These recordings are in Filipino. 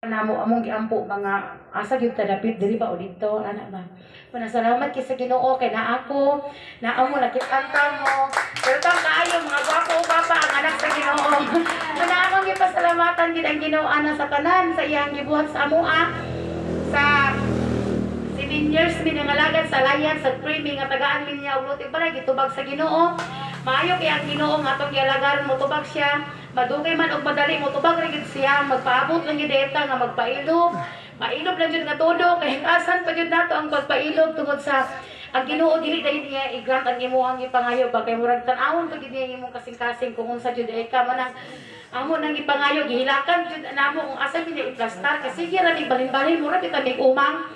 namo among giampo mga asa gyud ta dapit diri pa o dito ana ba. Manasalamat kay sa Ginoo kay naa ako, naa mo nakitanta mo. Pero tang kaayo mga gwapo papa ang anak sa Ginoo. Mana akong gipasalamatan gid ang Ginoo ana sa tanan sa iyang gibuhat sa amoa sa 7 years mi nangalagad sa Alliance sa streaming nga tagaan mi niya og lutig balay gitubag sa Ginoo. Maayo kay ang Ginoo nga atong gialagaran mo tubag siya. Madugay man og madali mo tubag ra gid siya, magpaabot lang gid eta nga magpailob. Mailob lang jud nga todo kay asan pa jud nato ang pagpailob tungod sa ang Ginoo dili dahil niya i-grant ang imong ipangayo ba kay murag tan-awon pa gid niya imong kasing-kasing kung unsa jud ka man ang amo nang ipangayo gihilakan jud namo kung asa gid i-plastar kasi sige ra balin-balin mura bitaw mig umang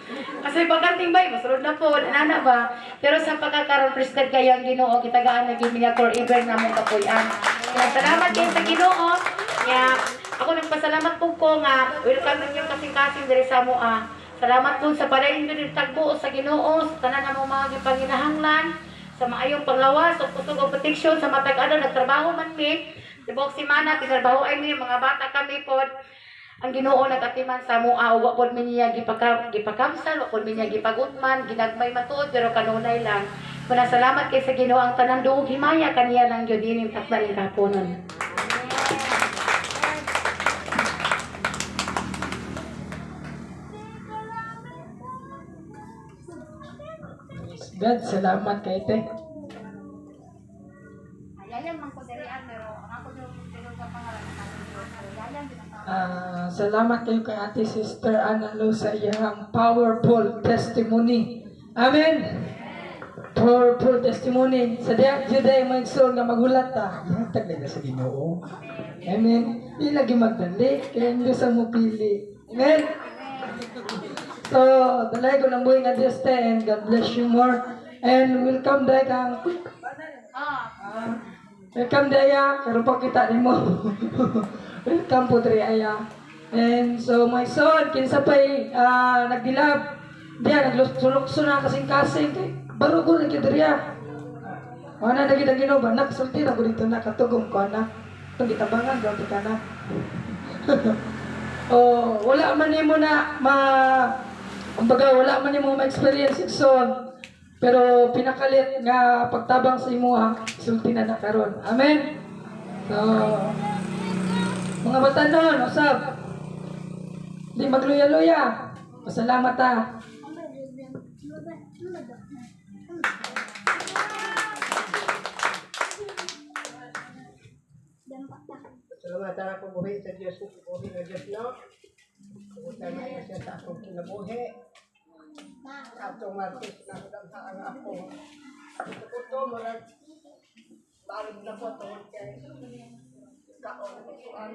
kasi baganting bay masulod na po nana ba pero sa pagkakaroon president kayo ang Ginoo kitagaan na gid niya forever namong kapuy-an. Salamat kay sa Ginoo. Ya, ako nagpasalamat po ko nga welcome ninyo kasing-kasing diri sa amoa. Salamat po sa padayon gid tagbuo sa Ginoo sa tanan namong mga gipanginahanglan sa maayong panglawas ug kusog og proteksyon sa matag adlaw nagtrabaho man mi. Tibok semana tinarbaho ay mi mga bata kami pod. Ang Ginoo nagatiman sa amoa wa pod mi niya gipakamsal wa pod mi niya gipagutman ginagmay matuod pero kanunay lang. Salamat kay sa Ginoo ang tanan duog himaya kaniya lang gyud dining takdan ni kaponon. God, salamat kay te. Ayayan man ko dirian pero ako yung tinog ka pangalan ayayan din Salamat kayo kay Ate Sister Ana Lu sa iyang powerful testimony. Amen. Powerful testimony. Sa diya juday may soul nga magulat ta. Ihatag na sa Ginoo. Amen. Di lagi magdali kay Diyos ang mupili. Amen. So, dalay ko ng buhay nga Diyos te and God bless you more. And welcome day kang welcome daya, karon pa kita nimo. Welcome po diri aya. And so my son kinsa pay nagdilab. Diya nagsulokso na kasing-kasing kay barugo na gyud diri. Ana na gid ang Ginoo ba nagsulti na ko dito na katugong ko na. Tong gitabangan grabe ka na. Oh, wala man nimo na kumbaga wala man nimo ma-experience son. Pero pinakalit nga pagtabang sa imo sulti na karon. Amen. So, mga batanon, usab. Di magluya-luya. Pasalamat ta. Salamat na akong buhi sa Diyos, buhi ng Diyos, no? Pumunta na siya sa akong kinabuhi. Sa atong martis na ang ako. Ito po ito, marag barig na po ito. Kaon po ito ang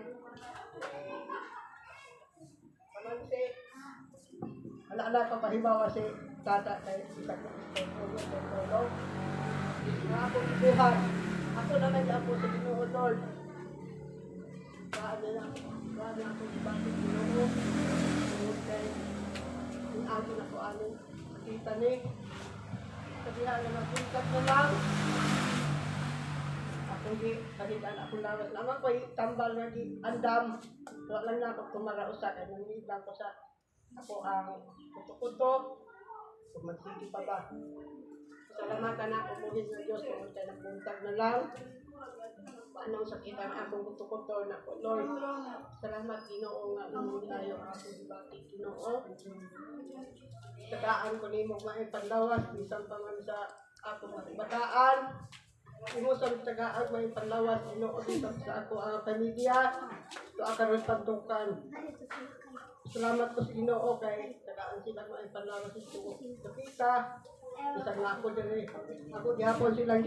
manansi. Alala pa pahibawa si tata kay isa ko ito. Nga ako ibuhan. Ako naman niya po sa Ginoo, Lord. Paano na ako ibangin Ginoo. Kung ako na po anong kita ni sabihan na magpuntat na lang ako di kahilan ako lawas naman ko tambal na di andam wala lang na ako tumarausan at nanibang ko sa ako ang kuto-kuto kung magsigi pa ba salamatan ako buhin ng Diyos kung tayo napuntag na lang paano sakitan akong kuto-kuto na po Lord salamat Ginoo nga nung tayo ako bakit Ginoo tagaan ko ni mo mga panlawas bisan pa man sa ako mga bataan imo sa tagaan mga panlawas Ginoo bisan sa ako ang pamilya to akaron pagtukan salamat ko sa Ginoo kay tagaan sila mga panlawas sa kita bisan nga ako diri ako gihapon silang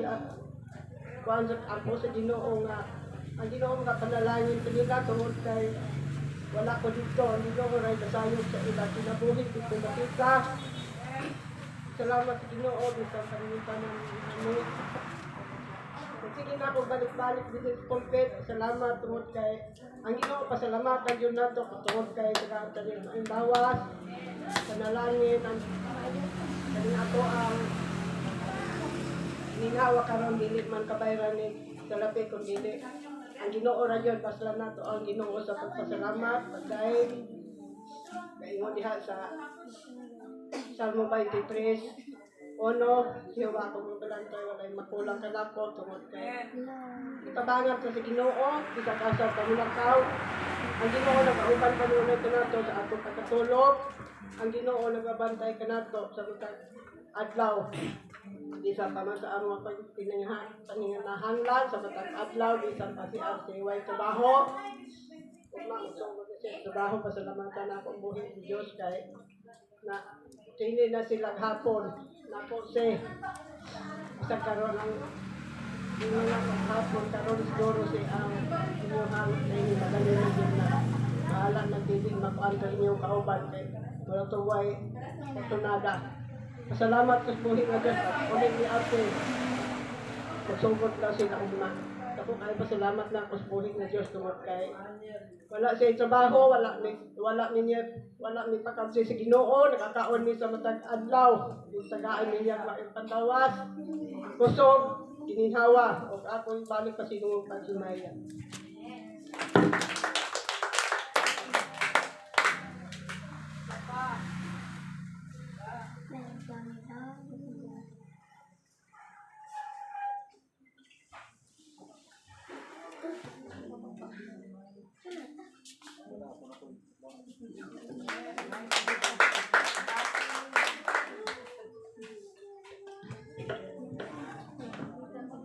kuan sa ako sa Ginoo nga ang Ginoo nga panalangin kanila tungod kay wala ko dito, hindi ko rin kasayog sa iba. Kinabuhi dito nakita. Salamat sa Ginoo sa pangilitan ng ano. Sige na ako balik-balik dito sa pulpit. Salamat tungod kay ang Ginoo pasalamatan yun nato tungod kay tagaan ang bawas. Panalangin ang kanin ako ang ningawa karon dili man kabayran ni salapi kung dili. Ang Ginoo ra yun, pasalamat nato ang Ginoo sa pagpasalamat, pagkain, ingon diha sa Salmo 23. Ono, Jehovah akong mabalantay, walay makulang ka nako tungod kay itabangan ko sa Ginoo, bisa kasar pamunakaw. Ang Ginoo nagauban panunay kanato sa atong pagkatulog. Ang Ginoo nagabantay kanato sa butang adlaw. Bisan pa man sa among paningahanlan sa butang adlaw, bisan pa si Arsiway trabaho. Kung mausong mag-isip trabaho, pasalamatan ako ang buhay ng Diyos kay na hindi na silang hapon na po sa karon ang mga hapon karon siguro si ang inyong hawit na inyo madali din na bahala nagdidig makuan ka inyong kauban kay wala tuway patunada. Pasalamat sa buhay nga Diyos at ulit ni Ate magsugod na sila umma. Ako kayo pasalamat na ako sa buhay nga Diyos tungod kay wala siya trabaho, wala ni pakabsi sa Ginoo, nakakaon ni sa matag adlaw, yung tagaan niya ang pandawas, kusog, gininhawa, o ako yung balik pa sinong pagsimaya.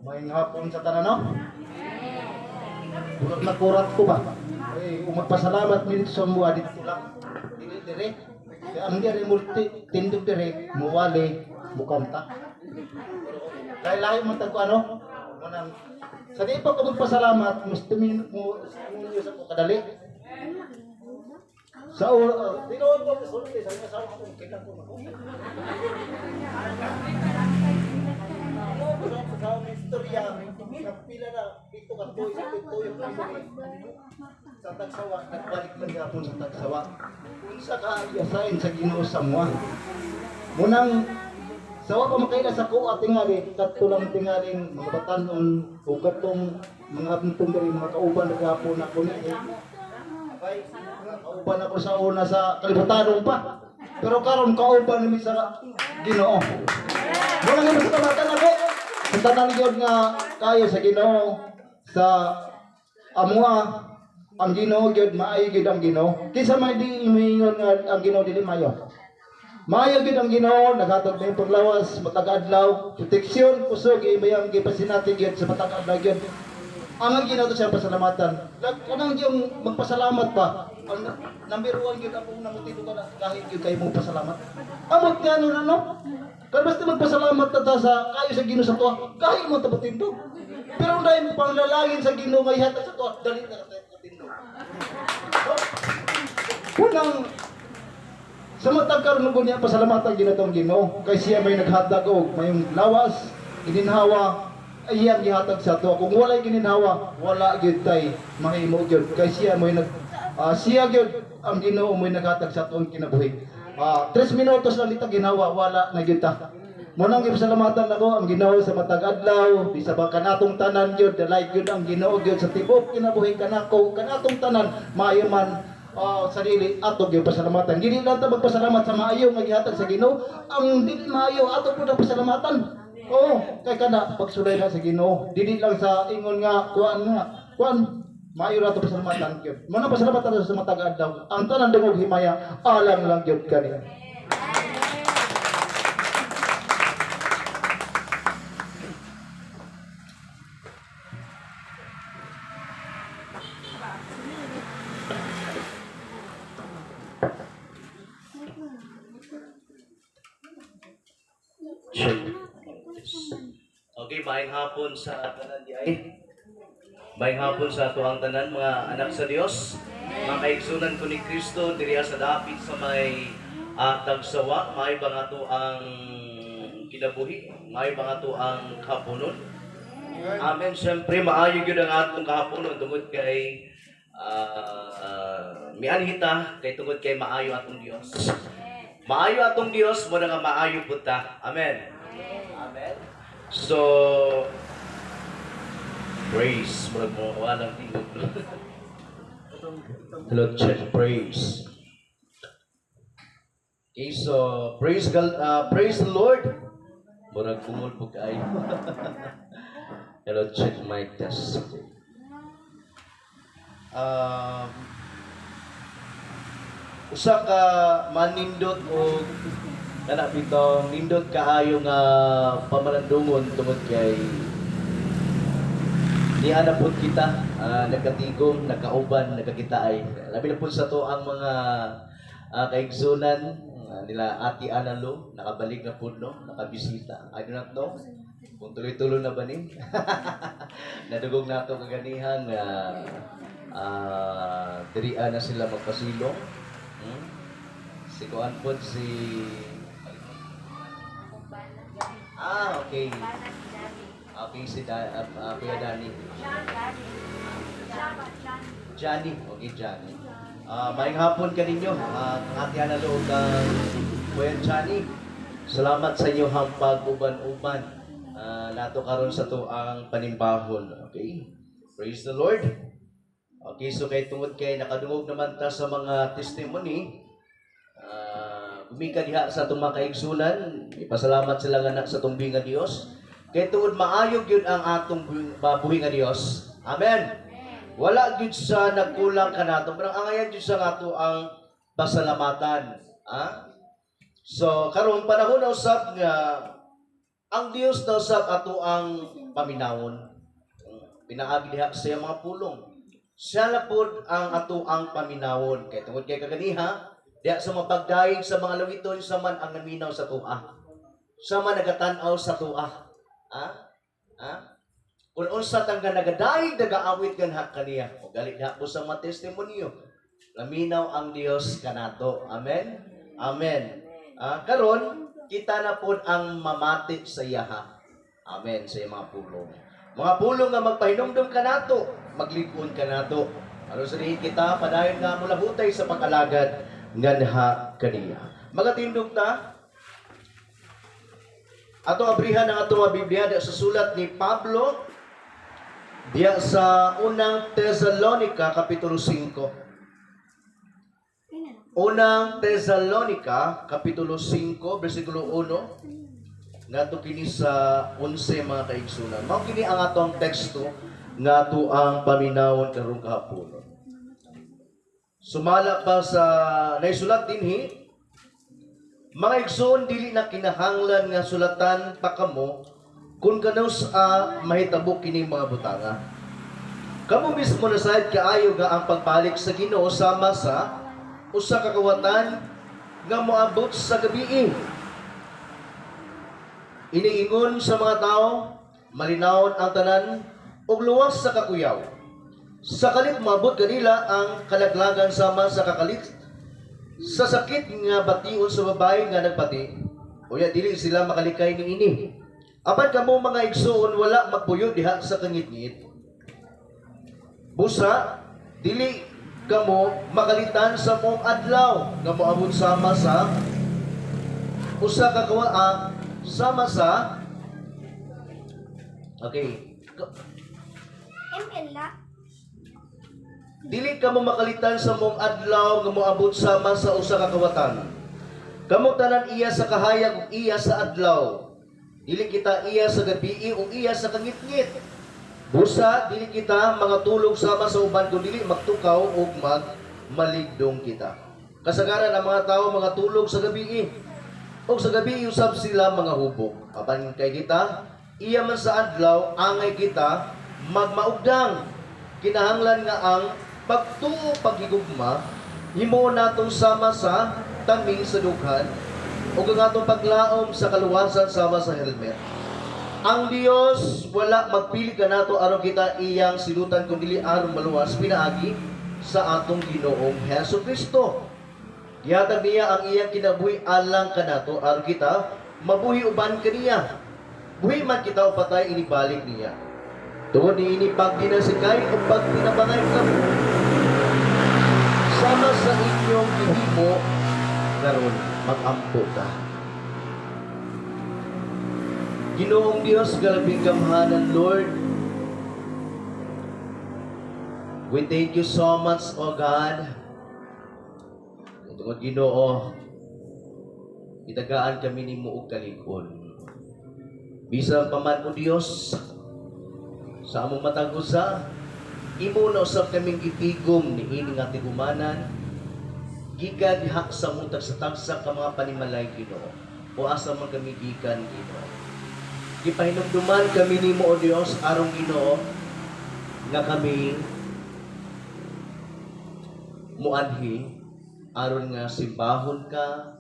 Maing hapon sa tanan, no? Bulat na kurat ko ba? Ay, magpasalamat min sa mga dito lang. Dili dire. Kaya ang dire multi tindog dire, muwali, mukanta. Kaya lahi man tag ano? Manang sa di pa ko magpasalamat, gusto mo sa ko kadali. Sa dinoon ko sa ulit sa ko kita ko. Sa istorya, pila na dito ka to, yung sa tagsawa, nagbalik man gapon sa tagsawa. Unsa ka yasain sa Ginoo sa mua. Munang sawa pa makaila sa ko at tingali, katulang tingaling mga batanon o katong mga abntong diri mga kauban gapon ako ni. Okay, kauban ako sa una sa kalibutan pa. Pero karon kauban mi sa Ginoo. Wala nga sa tabatan ako. Ang tanan gyud nga kayo sa Ginoo sa amua ang Ginoo gyud maayo gyud ang Ginoo. Kisa may di imingon nga ang Ginoo dili mayo. Maayo gyud ang Ginoo naghatod may paglawas matag adlaw, proteksyon kusog ibayang gipasinati gyud sa matag adlaw gyud. Ang Ginoo to siya pasalamatan. Kanang yung magpasalamat pa. Ang number 1 gyud ako namutilo ka kahit gyud kay mo pasalamat. Amot gano na no? Kaya basta magpasalamat na ta sa kayo sa Ginoo sa tuwa, kahit mo tapatin to. Pero dahil panglalangin sa Ginoo ngay hatag sa tuwa, dali na tapatin to. Unang sa matag karon ko niya pasalamatan ginatong Ginoo kay siya may naghatag og mayong lawas, ininhawa, iyang gihatag sa tuwa. Kung walay gininhawa, wala gyud tay mahimo gyud kay siya may siya gyud ang Ginoo may naghatag sa tuwang kinabuhi. 3 minutos lang dito ginawa, wala na gyud ta. Munang gipasalamatan nako ang Ginoo sa matag adlaw, bisa ba kanatong tanan gyud, dalay gyud ang Ginoo gyud sa tibok kinabuhi kanako, kanatong tanan maayo man sarili ato gyud pasalamatan. Dili lang ta magpasalamat sa maayo nga gihatag sa Ginoo, ang dili maayo ato pud ang pasalamatan. Oo, kay kana pagsulay na sa Ginoo, dili lang sa ingon nga kuan maayo ra to pasalamatan gyud. Muna pasalamatan sa matag adlaw. Ang tanan dungog himaya alang lang gyud kani. Okay, maayong hapon sa tanan di ay. Maayong hapon sa tuang tanan mga anak sa Dios. Mga kaigsunan ko ni Kristo diri sa dapit sa may tagsawa, may ba nga to ang kinabuhi, may ba nga to ang kahaponon. Amen. Siyempre maayo gyud ang atong kahaponon tungod kay mianhita kay tungod kay maayo atong Dios. Maayo atong Dios mo nga maayo pud ta. Amen. Amen. So, praise. Murag mo walang tingog. Hello, check. Praise. Okay, so praise the Lord. Murag kungol po kayo. Hello, check mic test. Usa ka manindot o kana bitaw nindot kaayo nga pamalandungon tungod kay ni ana pud kita nagkatigom, nagkauban, nagkakitaay. Labi na pud sa to ang mga kaigsunan nila Ate Analo, nakabalik na pud no, nakabisita. I do not know kung tuloy-tuloy na ba ni. Nadugog na ito kaganihan nga dirian na sila magpasilong. Si Kuan po si okay. Okay, si Kuya Danny. Johnny. Okay, Johnny. Maayong hapon ka ninyo. Ate Analo kang Kuya Johnny. Salamat sa inyo hampag uban-uban. Nato karon sa to ang panimbahon. Okay? Praise the Lord. Okay, so kay tungod kay nakadungog naman ta sa mga testimony, gumika diha sa itong mga kaigsunan, ipasalamat sila nga sa tumbing nga Dios. Kay tungod maayog yun ang atong buhi nga Dios. Amen. Wala gyud sa nagkulang kanato, pero ang ayan gyud sa ato ang pasalamatan. So karon panahon na usab nga ang Dios na usab ato ang paminawon. Pinaagi diha sa mga pulong. Siya na pod ang ato ang paminawon. Kay tungod kay kaganiha, diha sa mapagdaig sa mga lawiton sa man ang naminaw sa tuwa. Sa man nagatan-aw sa tuwa. Kung unsa tang nagadaig nagaawit ganha kaniya. O gali diha po sa mga testimonyo. Naminaw ang Dios kanato. Amen. Amen. Karon kita na pod ang mamati sa iyaha. Amen sa mga pulong. Mga pulong nga magpahinumdum kanato, maglikon kanato. Ano sa kita padayon nga mula hutay sa pag-alagad nganha kaniya. Magatindog ta. Ato abrihan ang atong Biblia sa sulat ni Pablo diya sa unang Tesalonica kapitulo 5. Unang Tesalonica kapitulo 5 bersikulo 1 ngadto kini sa 11 mga kaigsunan. Mao kini ang atong teksto nga ato ang paminawon karong kahapon. Sumala pa sa naisulat dinhi, mga igsoon dili na kinahanglan nga sulatan pa kamo kung kanaw sa mahitabo kini mga butanga. Kamo mismo na sahid kaayo nga ang pagbalik sa Ginoo sama sa usa ka kawatan nga moabot sa gabii. Iniingon sa mga tao, malinawon ang tanan ug luwas sa kakuyaw. Sa kalit maabot kanila ang kalaglagan sama sa kakalit sa sakit nga bation sa babae nga nagpati. Unya dili sila makalikay niini. Apan kamo mga igsoon wala magpuyo diha sa kangit-ngit. Busa dili kamo makalitan sa mong adlaw nga moabot sama sa usa ka kawaa sama sa dili kamo makalitan sa mong adlaw nga moabot sama sa usa ka kawatan. Kamo tanan iya sa kahayag ug iya sa adlaw. Dili kita iya sa gabi ug iya sa kangit-ngit. Busa dili kita mga tulog sama sa uban kun dili magtukaw ug maligdong kita. Kasagaran ang mga tao mga tulog sa gabi ug sa gabi usab sila mga hubog. Apan kay kita iya man sa adlaw angay kita magmaugdang. Kinahanglan nga ang pagtuo paghigugma himo natong sama sa taming sa dughan ug ang atong paglaom sa kaluwasan sama sa helmet. Ang Dios wala magpili kanato aron kita iyang silutan kun dili aron maluwas pinaagi sa atong Ginoong Hesukristo. Gihatag niya ang iyang kinabuhi alang kanato aron kita mabuhi uban kaniya. Buhi man kita o patay inibalik niya. Tungod niini pag dinasikay o pag pinabangay kamo sama sa inyong gihimo karon mag-ampo ta. Ginoong Dios galabing gamhanan, Lord. We thank you so much, O God. Tungod Ginoo, itagaan kami nimo og kalig-on. Bisan pa man o Dios, sa among matag usa, imo na usab kaming gitigom ni ini nga tigumanan, gikan diha sa mutag sa tagsa ka mga panimalay Ginoo. O asa man kami gikan Ginoo. Gipahinumduman kami nimo o Dios arong Ginoo nga kami muanhi aron nga simbahon ka,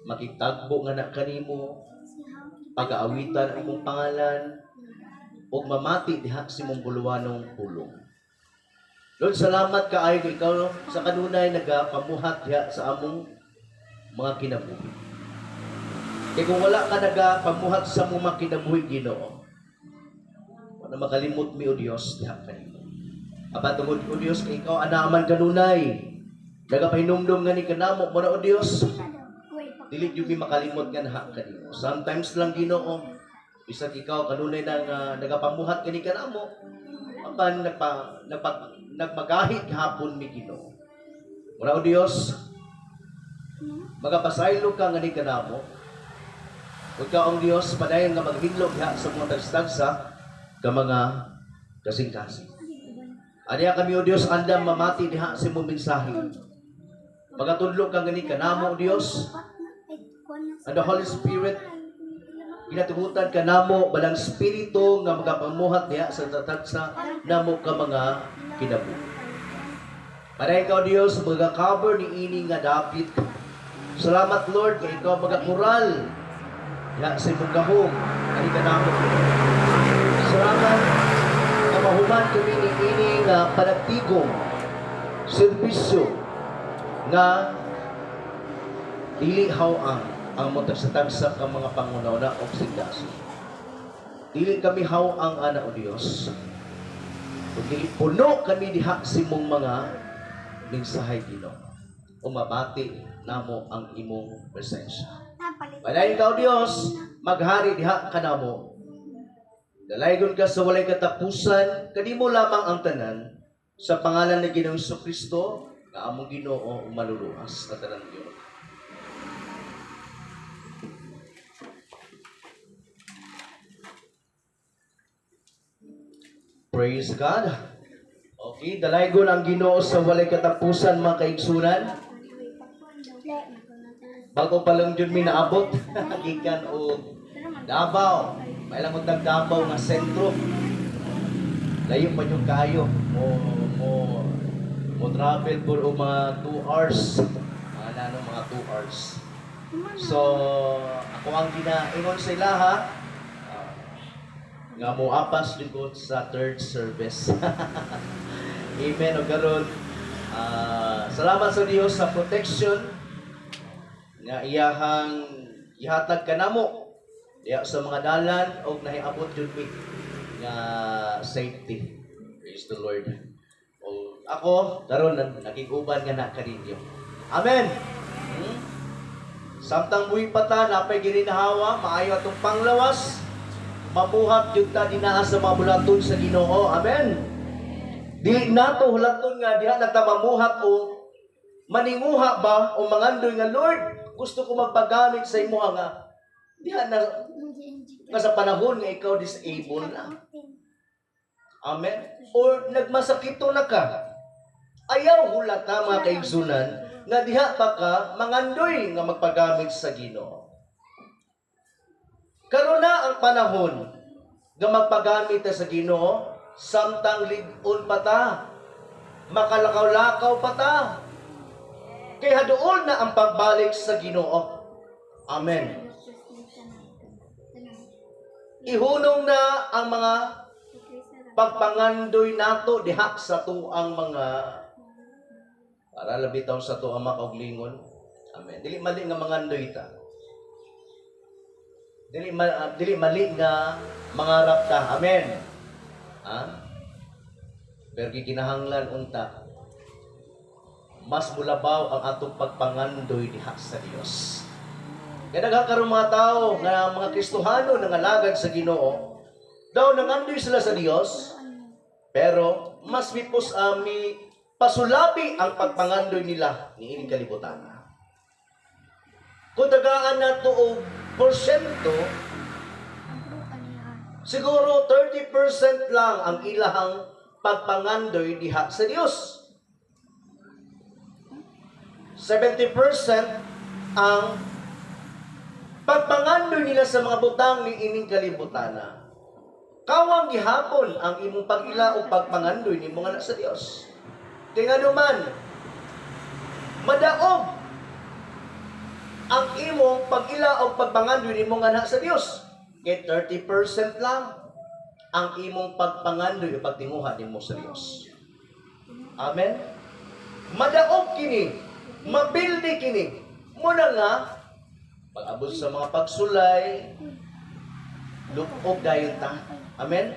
makitagbo nga na kanimo, pag-aawitan ang imong pangalan, ug mamati diha sa imong buluwanong pulong. Lord, salamat kaayo kay ikaw sa kanunay nagapamuhat diha sa among mga kinabuhi. Kaya kung wala ka nagapamuhat sa among mga kinabuhi, Ginoo, wala makalimot mi o Dios diha kanimo. Abatungod o Dios kay ikaw anaaman kanunay, nagapahinumdum nga ni kanamo mo na o Dios. Dili gyud mi makalimot nga naha kanimo. Sometimes lang Ginoo, bisag ikaw kanunay nang nagapamuhat kani kanamo, apan nagmagahit hapon mi Ginoo. Mura o Dios, magapasaylo ka nga ni kanamo. Ug ka ang Dios padayon nga maghidlok diha sa mga tagsa ka mga kasing-kasing. Aniya kami o Dios andam mamati diha sa imong mensahe. Magatudlo ka gani kanamo o Dios. And the Holy Spirit, ginatugutan ka namo balang spirito nga magapamuhat diha sa tatagsa namo ka mga kinabuhi. Para ikaw Dios magacover ni ini nga David. Salamat Lord kay ikaw magakural diha sa imong gahom ani kanamo. Salamat nga mahuman kami ni ini nga panagtigom serbisyo nga dili hawang ang matagsa-tagsa ka mga pangunauna o sigdasi. Dili kami hawang ana o Dios. Kung dili puno kami diha sa imong mga mensahe Ginoo. Umabati namo ang imong presensya. Padayon ka o Dios, maghari diha kanamo. Dalaygon ka sa walay katapusan, kanimo lamang ang tanan sa pangalan ni Ginoong Jesucristo nga among Ginoo maluluas na tanan Dios. Praise God. Okay, dalaygon ang Ginoo sa walay katapusan mga kaigsunan. Bago pa lang dyan may naabot, gikan o Davao. May lang utang Davao nga sentro. Layo pa yung kayo. Mo travel po o mga 2 hours. Mga 2 hours. So, ako ang ginaingon sa ilaha, nga mo apas din ko sa 3rd service. Amen. O karon, salamat sa Dios sa protection nga iyahang ihatag kanamo diya sa mga dalan o nahiabot jud mi nga safety. Praise the Lord. O ako karon nakiguban nga na kaninyo. Amen. Samtang buhi pata napay gininahawa maayo atong panglawas. Mabuhat yung ta dinaa sa mga bulaton sa Ginoo. Amen. Di nato hulaton nga diha nagtamamuhat o maninguha ba o mangandoy nga Lord, gusto ko magpagamit sa imo nga diha na nga sa panahon nga ikaw disabled na. Amen. Or nagmasakito na ka. Ayaw hulata mga kaigsunan nga diha pa ka mangandoy nga magpagamit sa Ginoo. Karon na ang panahon nga magpagamit sa Ginoo, samtang lig-on pa ta, makalakaw-lakaw pa ta. Kaya doon na ang pagbalik sa Ginoo. Amen. Ihunong na ang mga pagpangandoy nato diha sa tuang mga para labitaw sa tuang makauglingon. Amen. Dili mali nga mangandoy ta. Dili mali nga mangarap ta. Amen. Pero gikinahanglan unta mas mulabaw ang atong pagpangandoy diha sa Dios. Kaya nagkakaroon mga tao nga mga Kristohano nangalagad sa Ginoo, daw nangandoy sila sa Dios, pero mas mipos pasulabi ang pagpangandoy nila ni ining kalibutan. kung tagaan na to og porsyento, siguro 30% lang ang ilahang pagpangandoy diha sa Dios. 70% ang pagpangandoy nila sa mga butang ni ining kalibutana. Kawang gihapon ang imong pag-ila o pagpangandoy ni mga anak sa Dios. Kaya nga naman, madaog ang imong pag-ila o pagpangandoy ni mga anak sa Dios. Kaya 30% lang ang imong pagpangandoy o pagtinguha ni mo sa Dios. Amen? Madaog kini, mabildi kini. Muna nga, pag-abot sa mga pagsulay, lupog dayon ta. Amen?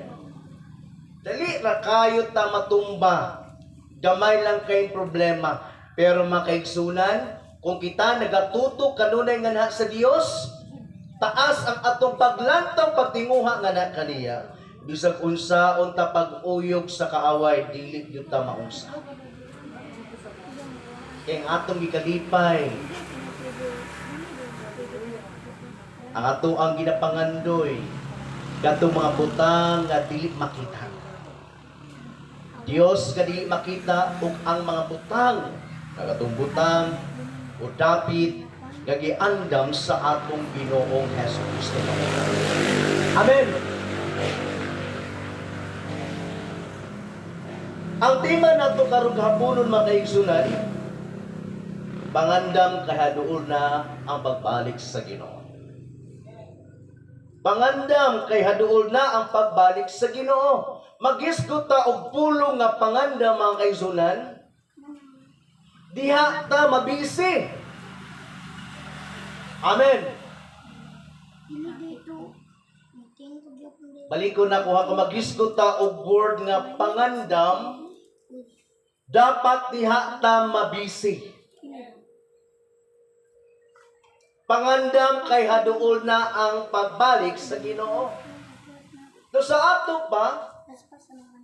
Dali ra kayo ta matumba. Gamay lang kayong problema. Pero makaigsunan, kung kita nagatutok kanunay nga na sa Dios, taas ang atong paglantaw pagtinguha nga na kaniya. Bisag unsaon ta pag-uyog sa kaaway, dili gyud ta maunsa. Kaya ang atong gikalipay, ang ato ang ginapangandoy, katong mga butang nga dili makita. Dios nga dili makita ug ang mga butang, katong butang o dapit nga giandam sa atong Ginoong Hesus Kristo. Amen. Ang tema nato karong hapunon mga kaigsunan, pangandam kahaduol na ang pagbalik sa Ginoo. Pangandam kay haduol na ang pagbalik sa Ginoo. Magisgot ta og pulong nga pangandam mga kaigsunan. Diha ta mabisi. Amen. Balikon na kuha ko magisgot ta og word nga pangandam. Dapat diha ta mabisi. Pangandam kay haduol na ang pagbalik sa Ginoo. No sa ato pa,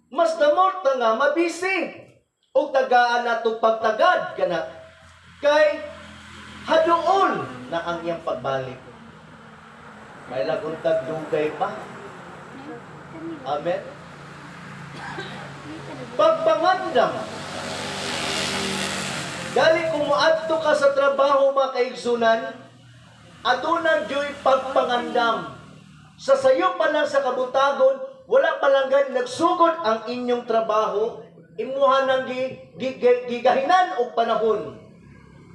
mas damot na nga mabisi. O tagaan na itong pagtagad ka na. Kay haduol na ang iyang pagbalik. May laguntag dugay pa. Amen. Pagpangandam. Gali kung muadto ka sa trabaho mga kaigsunan, aduna joy pagpangandam. Sa sayo pa lang sa kabutagon, wala pa lang gan nagsugod ang inyong trabaho, imuha ng gigahinan o panahon.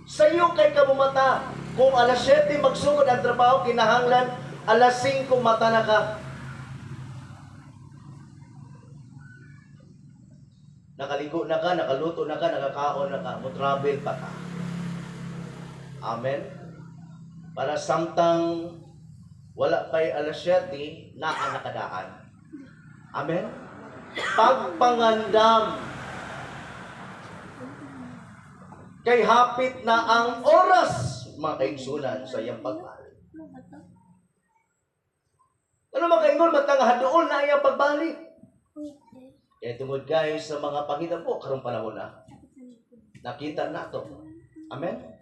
Sayo kay kamumata, kung alas 7 magsugod ang trabaho, kinahanglan, alas 5 mata na ka. Nakaligo na ka, nakaluto na ka, nakakaon na ka, mo-travel pa ka. Amen? Para samtang wala pa'y alas 7, naa nakadaan. Amen? Pagpangandam. Kay hapit na ang oras, mga kaigsunan, sa iyang pagbalik. Ano mga kaingon, matang hadool na iyang pagbalik. Kaya tungod guys, sa mga pangita po, karong panahon na, nakita na ito. Amen?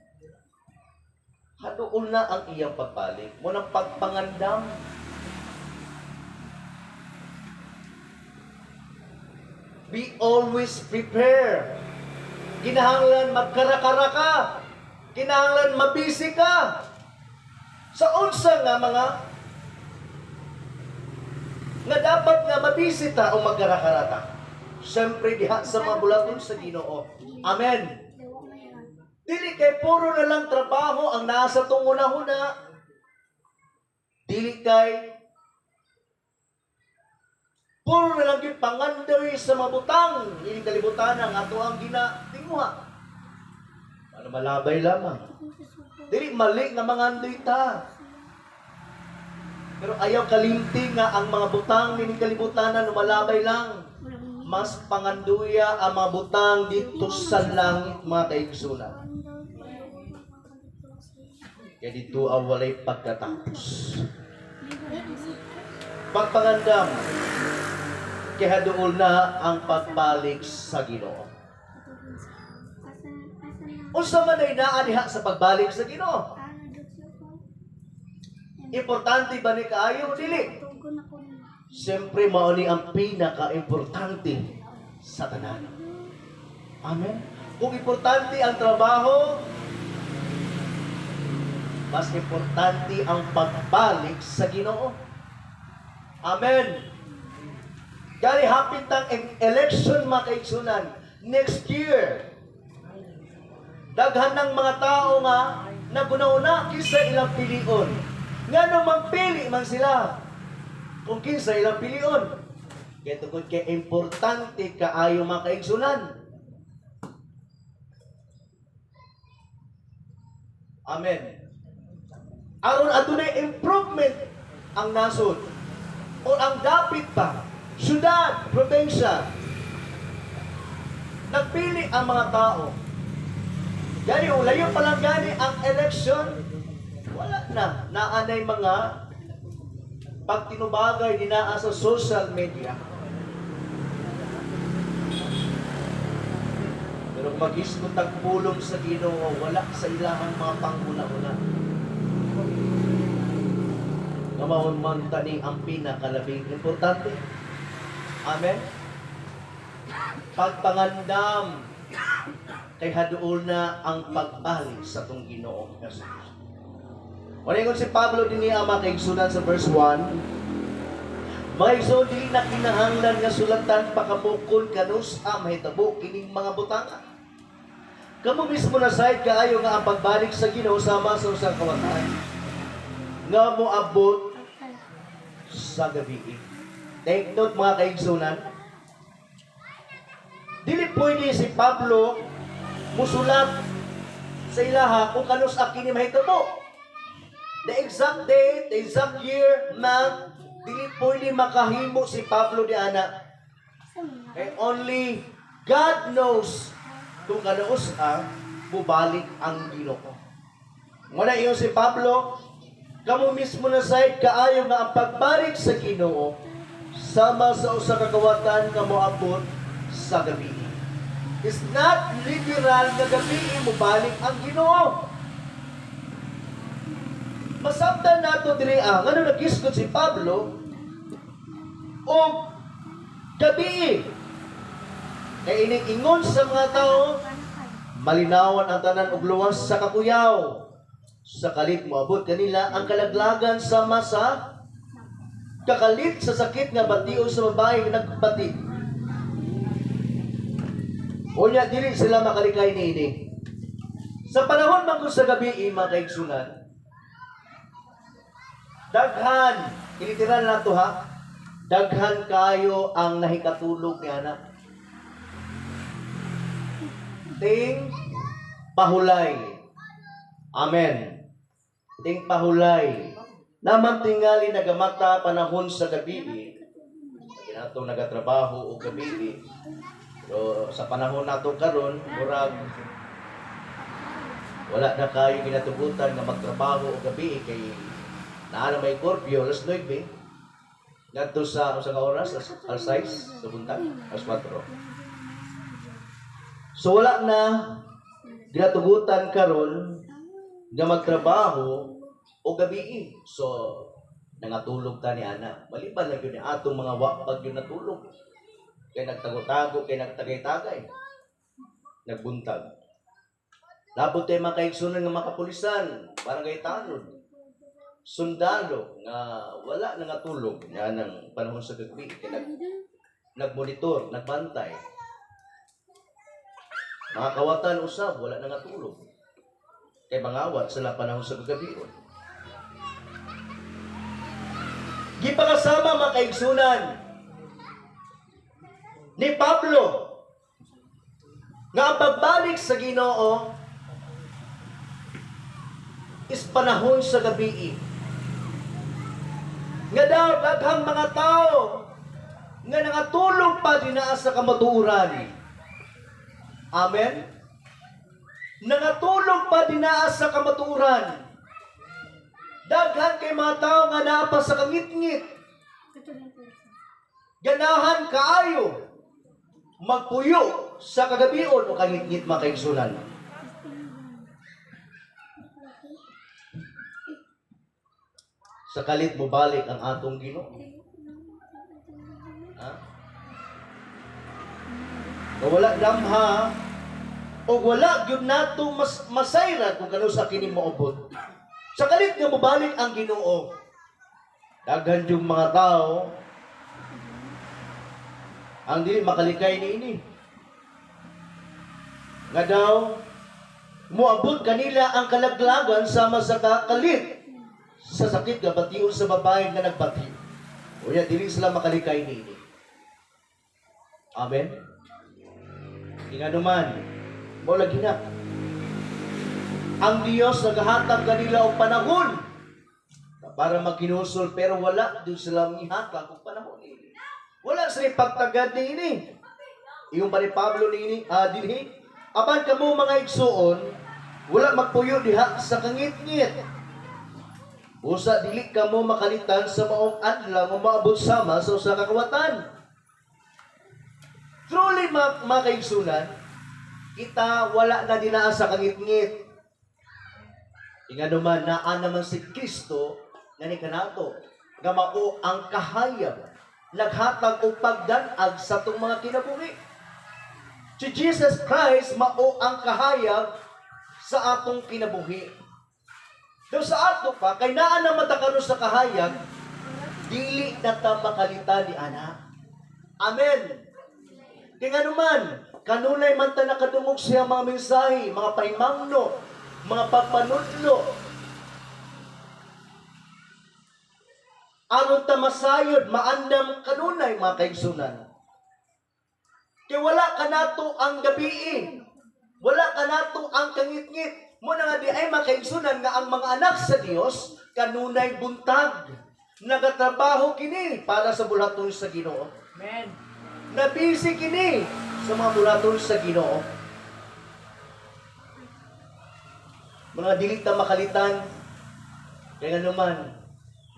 Hadool na ang iyang pagbalik. Munang pagpangandam. Be always prepared. Kinahanglan magkarakara ka. Kinahanglan mabisi ka. Sa unsa nga mga nga dapat nga mabisi ta o magkarakara ta. Siyempre diha sa mga bulaton sa Ginoo. Amen. Dili kay puro na lang trabaho ang nasa tong una-una. Dili kay puro na lang yung pangandoy sa mabutang. Hindi kalibutan ang ato ang ginatinguha. Ano malabay lamang. Dili mali nga mangandoy ta. Pero ayaw kalimti nga ang mga butang ni kalibutanan malabay lang. Mas panganduya ang mga butang dito sa langit mga kaigsunan. Kaya dito ang walay pagkatapos. Pagpangandam, kaya doon na ang pagbalik sa Ginoo. Unsa man ay naa diha sa pagbalik sa Ginoo? Importante ba ni kaayo o dili? Siyempre, mao ni ang pinaka-importante sa tanan. Amen? Kung importante ang trabaho, mas importante ang pagbalik sa Ginoo. Amen? Gani hapit ang election, mga kaigsunan. Next year, daghan ng mga tao nga naguna-una kisa ilang pilion. Nga nung magpili man sila kung kinsa ilang pilion. Kaya tungkol kay importante kaayo mga kaigsunan. Amen. Aron adunay improvement ang nasod o ang dapit pa, syudad, probensya. Nagpili ang mga tao. Gani, ulayo pa lang gani ang election, wala na. Naanay mga pagtinubagay dinaa sa social media. Pero mag-isgot ang pulong sa Ginoo, wala sa ilahang mga panguna-una. Namahon man tani ang pinakalabing importante. Amen? Pagpangandam kay haduol na ang pagbalik sa tong Ginoo. Wala si Pablo din niya makaigsunan sa verse 1. Maigsoon dili na kinahanglan nga sulatan pakabukon kanus mahitabo kining mga butanga. Kamo mismo na side kaayo nga ang pagbalik sa Ginoo sama sa usang kawatan. Nga moabot sa gabi. Take note mga kaigsunan. Dili pwede si Pablo musulat sa ilaha kung kanus kini mahitabo. The exact date, the exact year, month, dili pwede makahimo si Pablo di ana. And only God knows kung kanus bubalik ang Ginoo. Muna iyo si Pablo, kamo mismo na side kaayo nga ang pagbalik sa Ginoo sama sa usa ka kawatan nga moabot sa gabi. It's not literal nga gabi mo balik ang Ginoo. Masabtan nato diri ngano nagisgot si Pablo o gabi. Kay ining ingon sa mga tao, malinawan ang tanan og luwas sa kakuyaw. Sa kalit moabot kanila ang kalaglagan sama sa kakalit sa sakit nga batios sa babae nga nagbati. Unya dili sila makalikay niini. Sa panahon man sa gabi mga kaigsunan, daghan, iliteral na to ha, daghan kayo ang nahikatulog ni anak. Ting pahulay. Amen. Ting pahulay. Naman tingali nagamata panahon sa gabi. Kinato nagatrabaho o gabi. So sa panahon nato karon, murag wala na kayo ginatugutan nga magtrabaho o gabi kay naa na may curfew, alas 9. Ngadto sa usang oras, alas 6 sa buntag, alas 4. So wala na ginatugutan karon nga magtrabaho o gabi. So nangatulog ta ni ana. Maliban lang yun ni atong mga wapag yun natulog. Kaya nagtago-tago, kaya nagtagay-tagay. Nagbuntag. Labot tayo mga kaigsunan ng mga kapulisan, barangay tanod. Sundalo nga wala na tulog nga ng panahon sa gabi. Kaya nagmonitor, nagbantay. Mga kawatan usab, wala na tulog. Kaya mangawat sila panahon sa gabi. Gipakasama mga kaigsunan ni Pablo nga ang pagbalik sa Ginoo is panahon sa gabi. Nga daw daghang mga tao nga nangatulog pa dinaa sa kamatuoran. Amen. Nangatulog pa dinaa sa kamatuoran. Daghan kay mga tao nga naa pa sa kangit-ngit. Ganahan kaayo magpuyo sa kagabion o kangit-ngit mga kaigsunan. Sakalit mo balik ang atong Ginoo. Ha? O wala damha o wala gyud nato masayra kung kano sa kini moobot. Sakalit nga mobalik ang Ginoo. Daghan yung mga tao ang dili makalikay niini. Nga daw moabot kanila ang kalaglagan sama sa kakalit sa sakit nga batiun sa babae nga nagbati. Unya dili sila makalikay niini. Amen. Inganuman, mo lagi na. Ang Dios naghahatag kanila og panahon para magkinusol, pero wala din sila mihatag og panahon ini. Wala sila pagtagad niini. Yung pa ni Pablo niini, dinhi, apan kamo mga igsuon, wala magpuyo diha sa kangit-ngit. Usa dili kamo makalitan sa maong adlaw nga maabot sama sa usa ka kawatan. Truly mga kaigsunan, kita wala na dinaa sa kangit-ngit. Inganuman naa naman si Kristo nga ni kanato nga mao ang kahayag naghatag og pagdan-ag sa tong mga kinabuhi. Si Jesus Christ mao ang kahayag sa atong kinabuhi. Daw sa ato pa kay naa na matakaron sa kahayag dili na ta makalitan ni ana. Amen. Kaya nga naman, kanunay man ta nakadungog siya mga mensahe, mga paimangno, mga pagpanudlo. Aron ta masayod, maandam kanunay mga kaigsunan. Kaya wala ka nato ang gabi, wala ka nato ang kangit-ngit. Muna nga di ay mga kaigsunan nga ang mga anak sa Dios, kanunay buntag. Nagatrabaho kini para sa bulaton sa Ginoo. Amen. Nabisi kini sa mga bulaton sa Ginoo. Mga dili ta makalitan, kaya naman,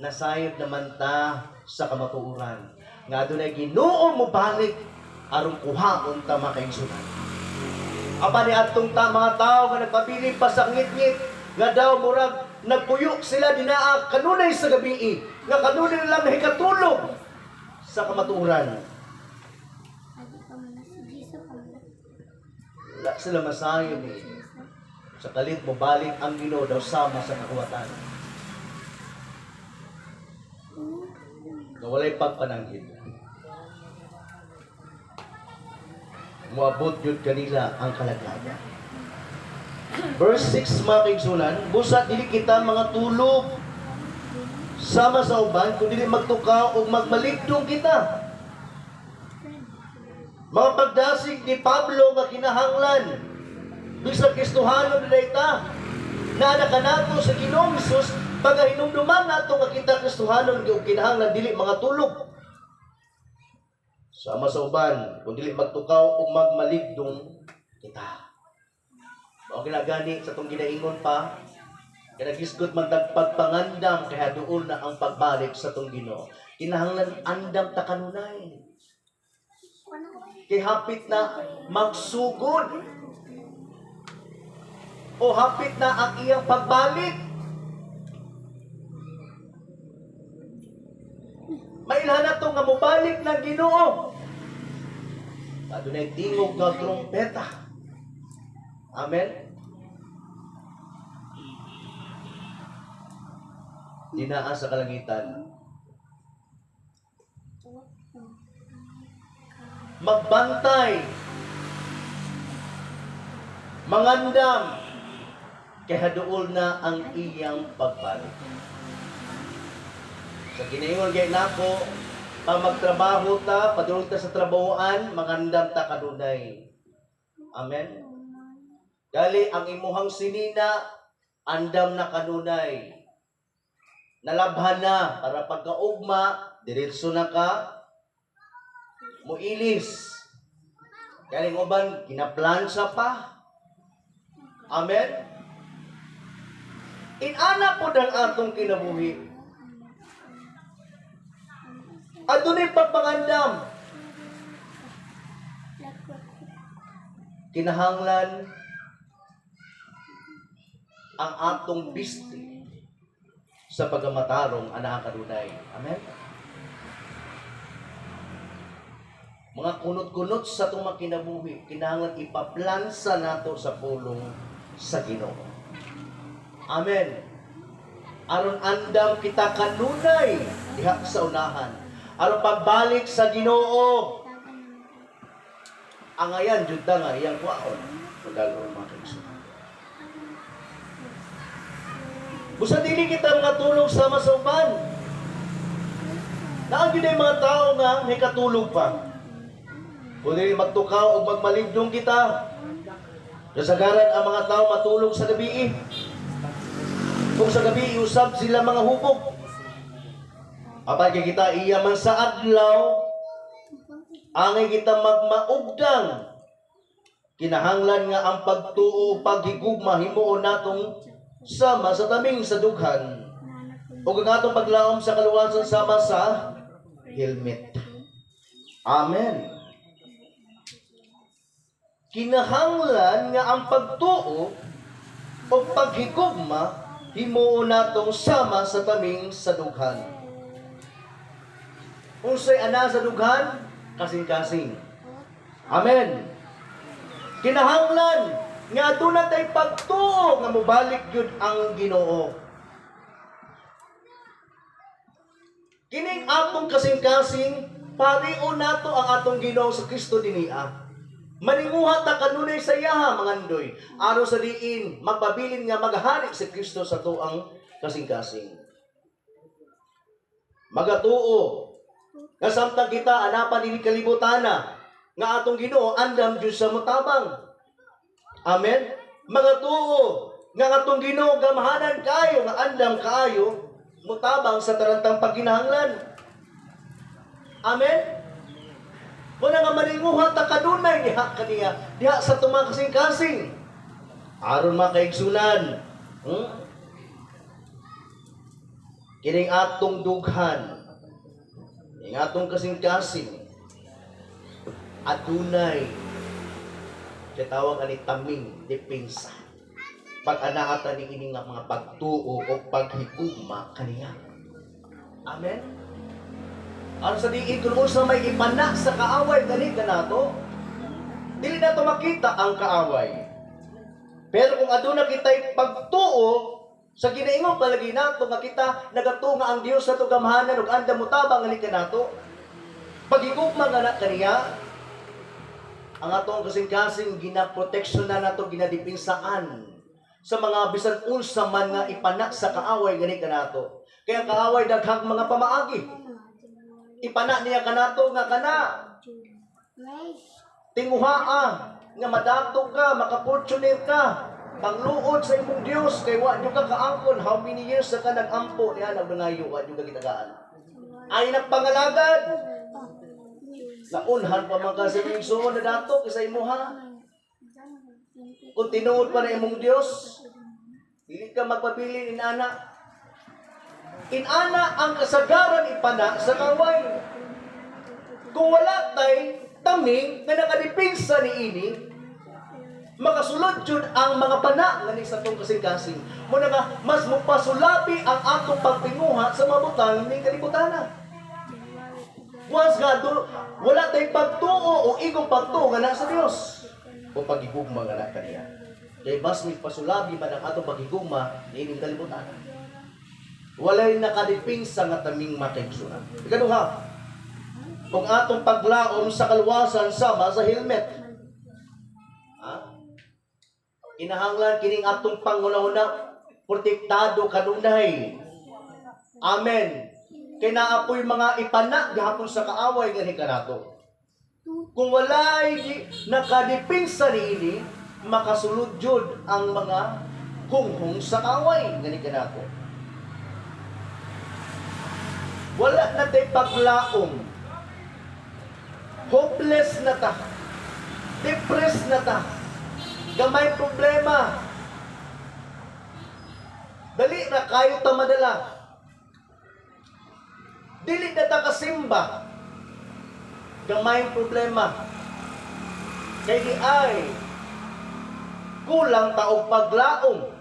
nasayod naman ta sa kamatuoran. Nga adunay Ginoo mo balik aron kuhaon ta makaigsunan. Apa ni atong mga tao nga nagpabiling pa sa ngit-ngit, nga daw murag nagpuyok sila dinaa kanunay sa gabi, nga kanunay lang hikatulog sa kamatuoran. Wala sila masayod eh. Sa kalit mo balik ang Ginoo daw sama sa kakuwatan. Na walay pagpananggit. Muabot yun kanila ang kalagayan. Verse 6 mga kaigsunan, busa dili kita mga tulog sama sa uban, kung dili magtukaw o magmaligdong kita. Mga pagdasig ni Pablo nga kinahanglan bisag Kristohanon na ita na anak nato sa Ginoong Hesus pagahinumduman nato nga kita Kristohanon gyud kinahanglan dili mga tulog sama sa uban kung dili magtukaw o magmaligdong kita. Mao ginagani sa tong ginaingon pa kaya gisgot man pagpangandam kaya duol na ang pagbalik sa tong Ginoo. Kinahanglan andam ta kanunay. Kay hapit na magsugod o hapit na ang iyang pagbalik. Mailhan na ito nga mubalik ng Ginoo. Adunay tingog nga trompeta. Amen. Dinaa sa kalangitan. Magbantay, mangandam, kaya doon na ang iyang pagbalik. Sa ginaingon kay nako, pag magtrabaho ta, padulong ta sa trabahoan, mangandam ta kanunay. Amen. Dali ang imuhang sinina, andam na kanunay. Nalabhan na para pagkaugma, diretso na ka, muilis. Galing uban, kinaplansa pa. Amen? Inana po ang atong kinabuhi. Adunay pagpangandam. Kinahanglan ang atong bisti sa pagamatarong ana kadunay. Amen. Mga kunot-kunot sa itong mga kinabuhi, kinahanglan ipaplansa nato sa pulong sa Ginoo. Amen. Aron andam kita kanunay diha sa unahan. Aron pagbalik sa Ginoo. Angayan jud ta nga iyang kuwaon. Pagdalon mga kaigsunan. Busa dili kita mga tulog sama sa uban. Naagi na mga tao nga may katulog pa. Kung dili magtukaw o magmalibdong kita, kasagaran ang mga tao matulog sa gabi. Kung sa gabi usab sila mga hubog. Apay kita iya man sa adlaw, angay kita magmaugdang. Kinahanglan nga ang pagtuo, paghigugma himuon natong sama sa taming sa dughan. O ang atong paglaom sa kaluwasan sama sa helmet. Amen. Kinahanglan nga ang pagtuo o paghigugma himuon natong sama sa taming sa dughan. Unsay ana sa dughan? Kasing-kasing. Amen. Kinahanglan nga aduna tay pagtuo nga mobalik gyud ang Ginoo. Kining atong kasing-kasing pariu nato ang atong Ginoo sa Kristo dinhi. Maninguha ta kanunay sa iyaha mangandoy aron sa diin magpabilin nga maghari si Kristo sa tuang kasing-kasing. Magatuo nga samtang kita anapan ini kalibutana nga atong Ginoo andam jud sa mutabang. Amen. Magatuo nga atong Ginoo gamahanan kayo nga andam kaayo mutabang sa tarantang pagkinahanglan. Amen. Muna nga maninguha ta kanunay diha sa tumang kasing-kasing. Aron mga kaigsunan. Kining atong dughan. Kining atong kasing-kasing. Adunay. Kitawag ani taming depensa. Pag-anaata ni ining nga mga pagtuo o paghigugma kaniya. Amen. Ano sa diin kung sa may ipana sa kaaway gani kanato, dili nato makita ang kaaway. Pero kung aduna kitay pagtuo sa ginaingon palagi nato nga kita nagatunga ang Dios sa tugamahanan ug andam mutabang ani kanato, paghigugma nga kaniya, ang atong kasing-kasing ginaproteksyonan nato, ginadipinsaan sa mga bisan unsa man nga ipana sa kaaway gani kanato. Kaya kaaway daghang mga pamaagi. Ipana niya kanato nga kana tinguhaa nga madato ka, makaportuner ka, pangluod sa imong Dios kay wa jud ka kaangkon. How many years sa ka nag-ampo niya nagdangayo wa jud ka gitagaan. Ay nagpangalagad. Naunhan pa man ka sa imong suon na dato kay sa imuha. Kung tinuod pa na imong Dios, dili ka magpabili inana. Inana ang kasagaran ipana sa kaway. Kung wala tay taming nga nakadipinsa ni ini, makasulod jud ang mga pana nga ni sa tong kasing-kasing. Muna nga mas mopasulabi ang atong pagtinguha sa mabutang ning kalibutana. Once nga wala tay pagtuo o igong pagtuo nga na sa Dios o paghigugma nga na kaniya. Kay mas pasulabi man ang atong paghigugma ni ining kalibutana. Walay nakadipinsa nga taming makaigsunan. Ikaduha, kung atong paglaom sa kaluwasan sama sa helmet. Kinahanglan kining atong pangunahuna protektado kanunay. Amen. Kay naapoy mga ipana gihapon sa kaaway gani kanato. Kung walay nakadipinsa niini, makasulod jud ang mga hunghong sa kaaway gani kanato. Wala na tayo paglaom. Hopeless na ta. Depressed na ta. Gamay problema. Dali na kayo ta madala. Dili na ta kasimba. Gamay problema. Kaya di ay kulang ta og paglaom.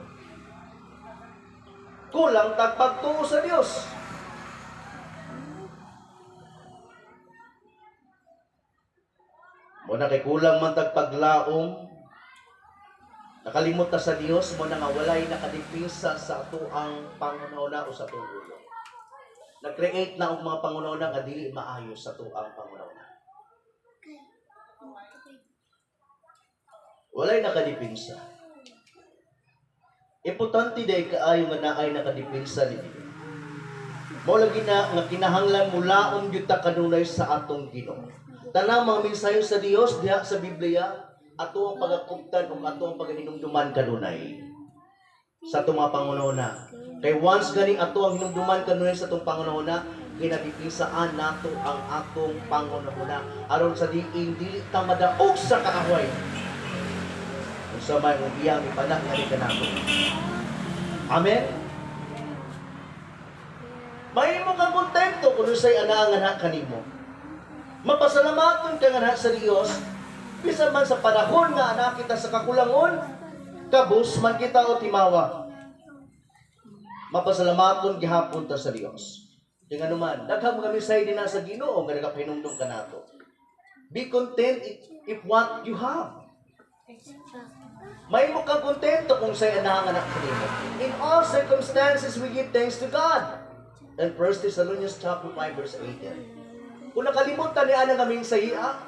kulang tag pagtuo sa Dios. Mo na kay kulang man tag paglaom, nakalimot ta sa Dios, mo na nga walay nakadipisa sa ato ang pangunahuna o sa atong ulo. Nag-create na og mga pangunahuna nga dili maayo sa ato ang pangunahuna. Walay nakadipinsa. Importante day kaayo nga naay nakadipinsa ni Dios. Mao lagi na nga kinahanglan mulaom gyud ta kanunay sa atong Ginoo. Tanang mga mensahe sa Dios diha sa Biblia, ato ang pagakuptan o ato ang paghinumduman kanunay sa atong mga pangunahuna. Kay once gani ato ang hinumduman kanunay sa atong pangunahuna, ginadipisaan nato ang atong pangunahuna aron sa diin dili ta madaog sa kaaway. Unsa may ubiyang ipanak nga kanato. Amen. Mahimo kang kontento kung unsay ana-anak kanimo. Mapasalamaton ka nga sa Dios, bisan man sa panahon nga anak kita sa kakulangon, kabus man kita o timawa. Mapasalamaton gihapon ta sa Dios. Tingan naman, daghang mga misay din sa Ginoo nga nagapahinumdum ka nato. Be content if what you have. May mo kang kontento kung sa'y anak kanimo. In all circumstances, we give thanks to God. And 1 Thessalonians chapter 5 verse 18. Kung nakalimutan ni ana kaming sahiya,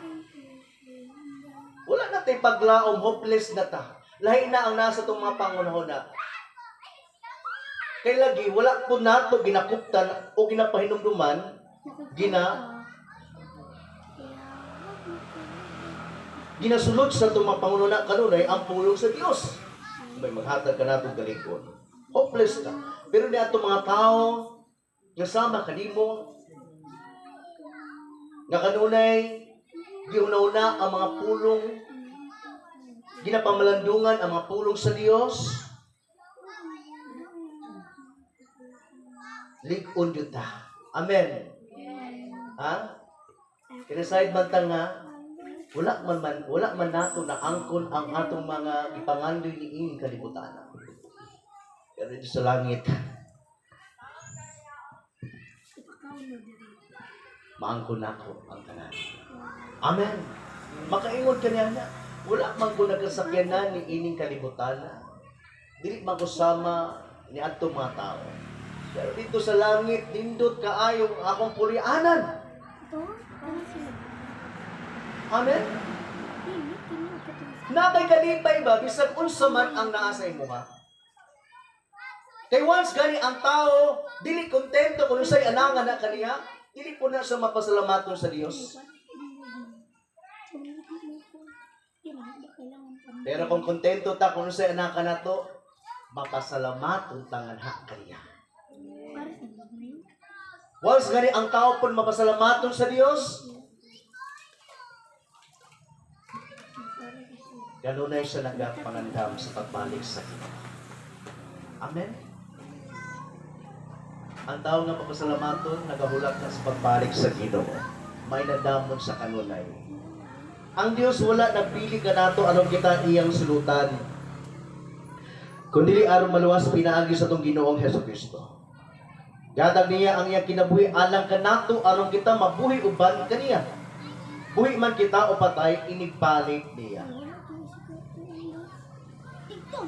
wala na tayo paglaom, hopeless na ta. Lahi na ang nasa itong mga pangunahuna. Kay lagi, wala po nato ginakuptan o ginapahinumduman, ginasulod sa itong mga pangunahuna kanunay ang pulong sa Diyos. May maghatag ka nato galikon. Hopeless ka. Pero ni ato mga tao, kasama kanimo, nga kanunay, giuna-una ang mga pulong, ginapamalandungan ang mga pulong sa Dios. Lig-on yun ta. Amen. Ha? Kinasayad man ta nga, wala man nato na angkon ang atong mga ipangandoy ni ining kalibutan. Pero dito sa langit, maangkon nako ang tanan. Amen. Makaingon ka niya na, wala man ko nagkasakyanan ni ining kalibutan. Dili man ko sama ni adtong mga tao. Pero dito sa langit, nindot kaayo akong purianan. Amen. Nakay kalipay ba, bisag unsa man ang naa sa imo ha? Kay once gani ang tao, dili kontento kung unsay anangan na kaniya, dili po na siya mapasalamaton sa Dios. Pero kung kontento ta kung unsay anaka na to, mapasalamaton tangan ha kaniya. Once gani ang tao po mapasalamaton sa Dios, ganunay siya nagapangandam sa pagbalik sa Ginoo. Amen. Ang tao nga mapasalamaton, nagahulak na sa pagbalik sa Ginoo. May nadamon sa kanunay. Ang Dios wala nagpili ka nato aron kita iyang sulutan. Kundi aron maluwas pinaagi sa tong Ginoong Hesukristo. Gadag niya ang iyang kinabuhi alang kanato aron kita mabuhi uban kaniya. Buhi man kita o patay, inigbalik niya.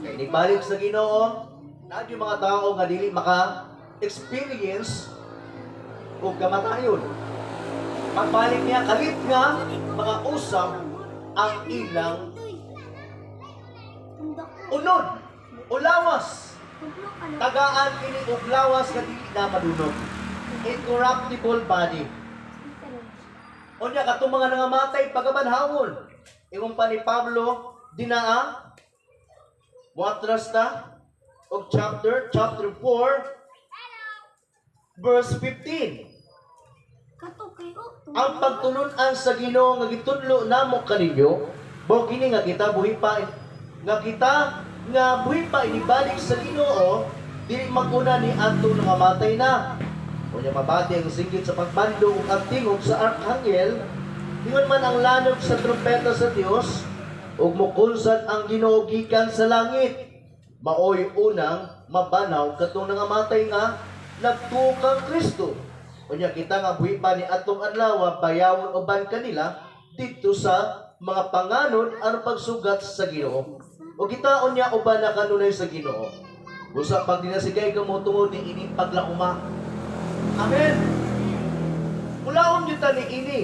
Inigbalik sa Ginoo, na yung mga tao nga dili maka-experience o kamatayon. Pagbalik niya, kalit nga, mga usap ang ilang unod o lawas. Tagaan kini og lawas nga dili na madunog. Incorruptible body. Unya katong mga nangamatay pagabanhawon. Ingon pa ni Pablo dinaa Muatras ta og chapter 4 verse 15. Ang pagtulun-an sa Ginoo nga gitudlo namo kaninyo, bo kini nga kita buhi pa inibalik sa Ginoo, dili maguna ni adto nga matay na. Unya mabati ang sigit sa pagbando ug ang tingog sa arkanghel, ingon man ang lanog sa trumpeta sa Dios, ug mokunsad ang Ginoo gikan sa langit. Maoy unang mabanaw katong nangamatay nga nagtuo kang Kristo. Unya kita nga buhi pa ni atong adlaw bayawon uban kanila dito sa mga panganod aron pagsugat sa Ginoo. O kita unya uban na kanunay sa Ginoo. Usa pag dinasigay kamo tungod ni ining paglauma. Amen. Mulaon gyud ta ni ini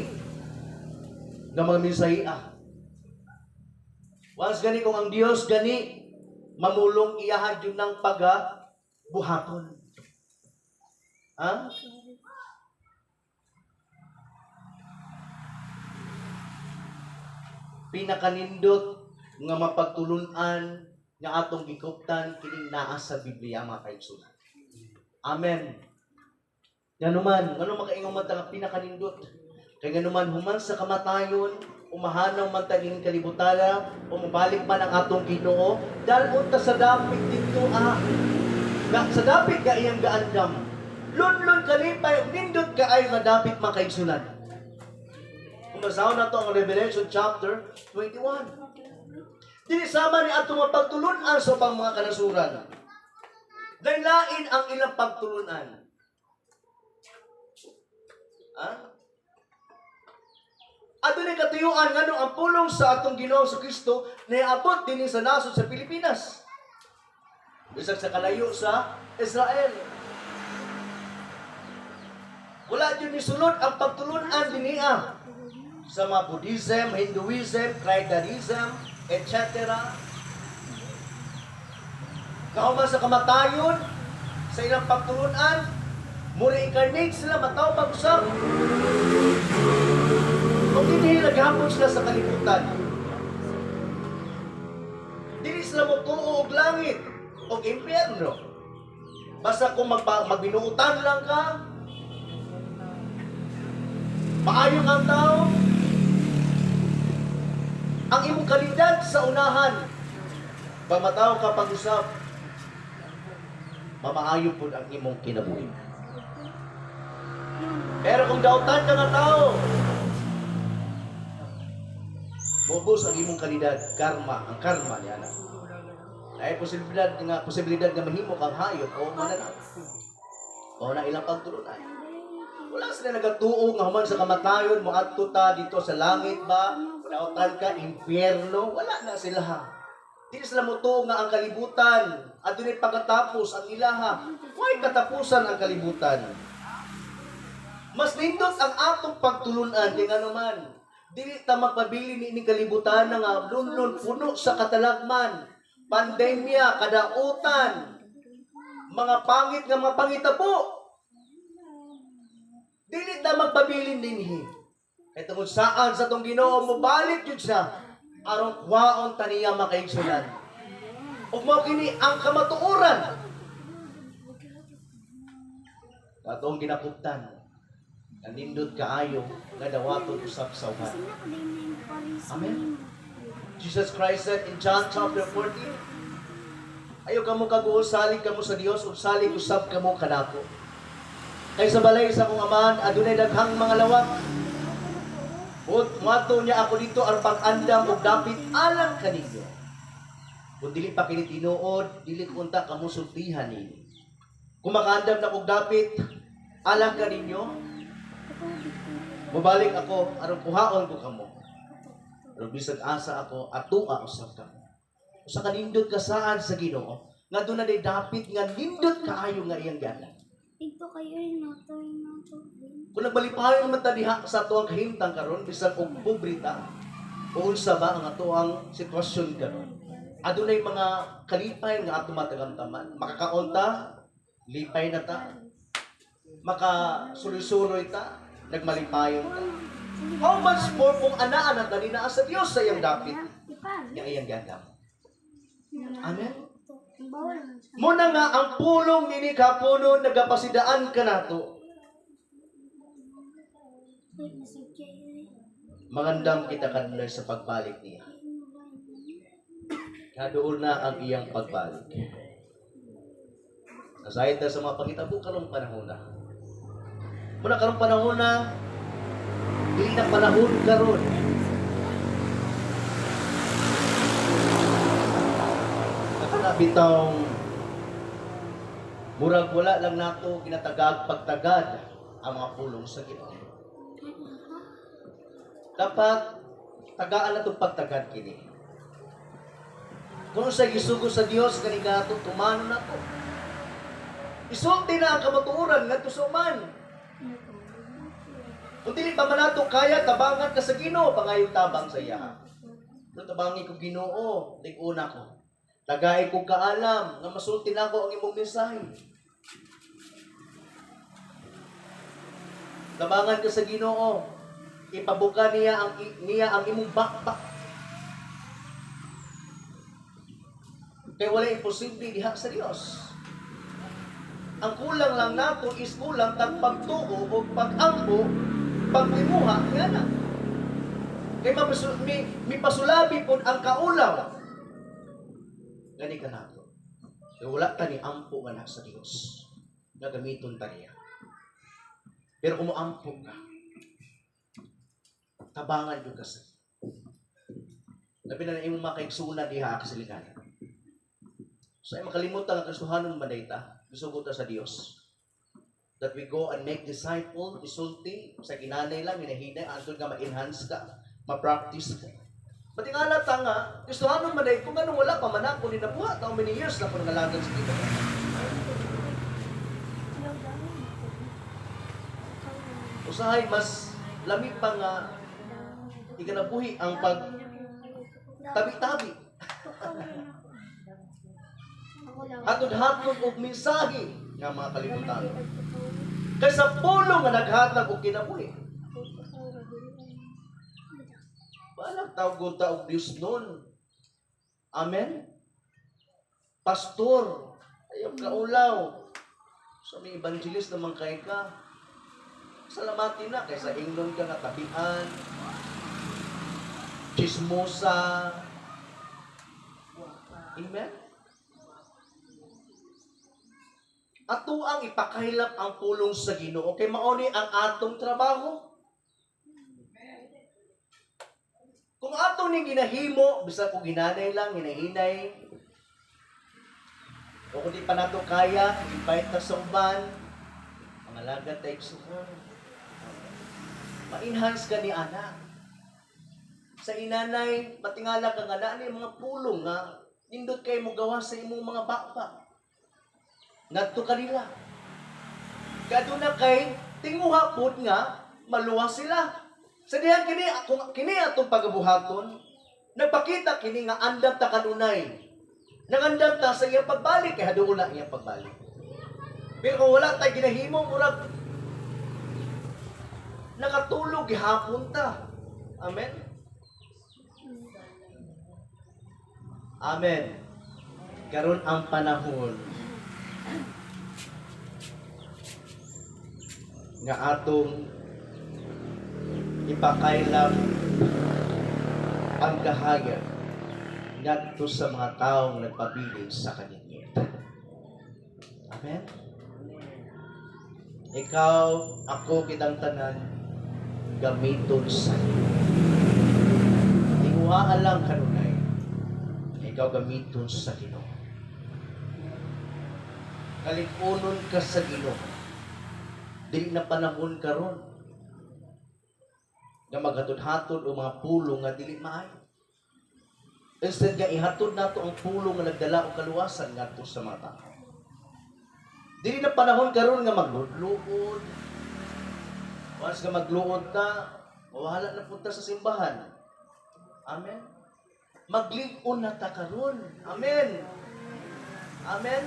nga mga mensahiya. Once gani kung ang Dios gani mamulong iyahan yun ng buhaton. Ha? Pinakanindot nga mapagtulunan nga atong gikuptan kining naa sa Biblia mga kaigsunan. Amen. Ganuman, ngano makaingon man ta nga pinakanindot. Kay ganuman human sa kamatayon, umahanaw man taging kalibutana, o mabalik man ang atong Ginoo, dalon ta sa dapit dito sa dapit ka iyang gaandam. Lunlun kalipay, nindot ka ay madapit makaigsunan. Kung masaw na to ang Revelation chapter 21. Dili sama ni atong mapagtulunan sa pang mga kanasuran. Lain ang ilang pagtulunan. Ha? Ato ni katuyuan nga ang pulong sa atong Ginoo sa Kristo niabot dinhi sa nasod sa Pilipinas. Bisag sa kalayo sa Israel. Wala din ni sulod ang pagtulunan dinhi sa mga Buddhism, Hinduism, Christianism, etc. Kauman sa kamatayon sa ilang pagtulunan, mura incarnate sila mataw pag-usap. Kung hindi naghapon sila sa kalibutan, dili sila magtuo og langit o impyerno. Basta kung magbinuutan lang ka, maayong ang tao, ang imong kalidad sa unahan, pamataw ka pag-usap, mamaayo po ang imong kinabuhi. Pero kung dautan ka nga tao, mubos ang imong kalidad, ang karma niya na. Ay posibilidad nga mahimo kang hayop o mananap. O na ilang pagtulunan. Wala sila nagatuo nga human sa kamatayon mo adto ta dito sa langit ba? Dautan ka impyerno, wala na sila ha. Di sila motuo nga ang kalibutan at dunay pagkatapos ang ilaha. Why katapusan ang kalibutan? Mas nindot ang atong pagtulunan kay nganuman. Dili ta magpabili ni kalibutan nga lunlun puno sa katalagman, pandemya, kadautan, mga pangit nga mga pangitabo. Dili ta magpabilin dinhi. Kay tungod saan sa tong Ginoo mobalik jud siya aron kuhaon taniya makaigsunan. Ug mao kini ang kamatuoran. Katong ginapugtan. Nindot kaayo nga dawaton usab sa uban. Amen. Jesus Christ said in John chapter 14, ayo kamo kaguol salig kamo sa Dios ug salig usab kamo kanako. Kay sa balay sa akong amahan adunay daghang mga lawak. Ug mato niya ako dito aron pag-andam ug dapit alang kaninyo. Kung dili pa kini tinuod, dili kunta kamo sultihan ninyo. Kung makaandam na og dapit alang kaninyo, mabalik ako aron kuhaon ko kamo. Pero bisag asa ako atua usab kamo. Usa ka nindot ka saan sa Ginoo nga dunay dapit nga nindot kaayo nga iyang ganan. Ito kayo nato. Kung nagbalipayon naman ta diha sa atuang kahimtang karon bisag og pobreta o unsa ba ang atuang sitwasyon karon. Adunay mga kalipay nga ato matagamtaman. Makakaon ta, lipay na ta. Makasuloy-suloy ta, nagmalipayon ta. How much more kung anaan na tani naa sa Dios sa iyang dapit nga iyang gagam. Amen. Muna nga ang pulong nini kapuno nagapasidaan ka nato. Magandang kita kanunay sa pagbalik niya. Kadoon na ang iyang pagbalik. Nasayad na sa mga pangitabo karong panahon na. Muna karong panahon na, hindi na panahon karon. Ako na bitawng Murag wala lang nato ginatagag pagtagad ang mga pulong sa Ginoo. Dapat tagaan na itong pagtagad kini. Kung sa gisugo sa Dios kani gato tumano na to. Isulti na ang kamatuoran ngadto sa uman. Kung dili pa man nato kaya tabangan ka sa Ginoo, pangayong tabang sa iya. Kung tabangi ko Ginoo, tig-una ko. Tagay ko kaalam nga masulti na ako ang imong mensahe. Tabangan ka sa Ginoo, ipabuka niya ang imong bakbak. Kaya wala imposible diha sa Dios. Ang kulang lang nato is kulang tag pagtuo o pag-ampo, pagtimuha nga na. Kaya may pasulabi po ang kaulaw. Gani ka nato. Kaya wala ta ni ampo nga na sa Dios. Nagamiton ta niya. Pero kung ampo ka, tabangan yung kasi. Labi na imong makaigsunan diha sa ligayan. So ay makalimutan ang Kristohanon manayta, gusto ta sa Dios. That we go and make disciple, isulti, sa ginanay lang, minahinay, antod nga ma-enhance ka, ma-practice ka. Pati nga lata nga, Kristohanon manay, kung anong wala pa man ako, ninabuha, taong many years na po nangalagan sa kita. Usahay, mas lamig pa nga, ikanabuhi ang pag tabi-tabi. Hatod-hatod og mensahe nga mga kalibutan. Kaysa pulong nga naghatag og kinabuhi. Walang tawag ta og Dios nun. Amen. Pastor, ayaw kaulaw. Sa may evangelist naman kay ka. Salamatin na kaysa ingnon ka nga tabian. Chismosa. Amen. Ato ang ipakailap ang pulong sa Ginoo kay mauni ang atong trabaho. Kung ato ning ginahimo, bisa ko ginanay lang, hinahinay. O kung di pa nato kaya, invite ta sa uban, mga lagat tayo suko. Ma-enhance ka ni anak. Sa inanay, matingala ka nga na ni mga pulong nga, nindot kayo mo gawa sa imong mga bakpak. Ngadto kanila. Kaduna kay tinguha pud nga maluwas sila. Sa dihan kini atong pagabuhaton, nagpakita kini nga andam ta kanunay. Nangandam ta sa iyang pagbalik kay haduula iyang pagbalik. Pero kung wala tay ginahimo murag nakatulog gihapon ta. Amen. Amen. Karon ang panahon nga atong ipakailam ang kahayag ngadto sa mga taong nagpabilin sa kaniyang. Amen? Ikaw, ako, kitang tanan, gamiton sa tinguhaan lang kanunay. Ikaw gamiton sa Ginoo. Kalipunon ka sa Ginoo. Dili na panahon karon nga maghatod-hatod o mga pulong nga dili maayo. Instead nga ihatod nato ang pulong nga nagdala og kaluwasan ngadto sa mga tao. Dili na panahon karon nga magluod. Once nga magluod ta, mawala na punta sa simbahan. Amen. Maglig-on na ta karon. Amen. Amen.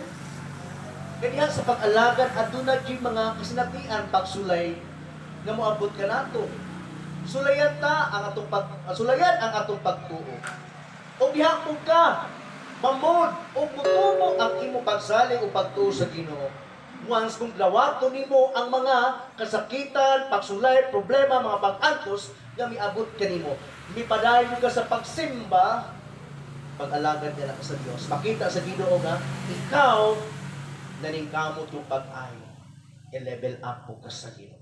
Kaya sa pag-alagad, aduna di mga kasinatian pagsulay nga moabot ka nato. Sulayan ta ang atong sulayan ang atong pagtuo. O gihapon ka, mamod o mutumo ang imo pagsalig o pagtuo sa Ginoo. Once kung lawato nimo ang mga kasakitan, pagsulay, problema, mga pag-antos nga miabot kanimo. Mipadayon ka sa pagsimba, pag-alagad nila ka sa Dios. Makita sa Ginoo nga ikaw naningkamot yung pag-ayo. I-level up po ka sa Ginoo.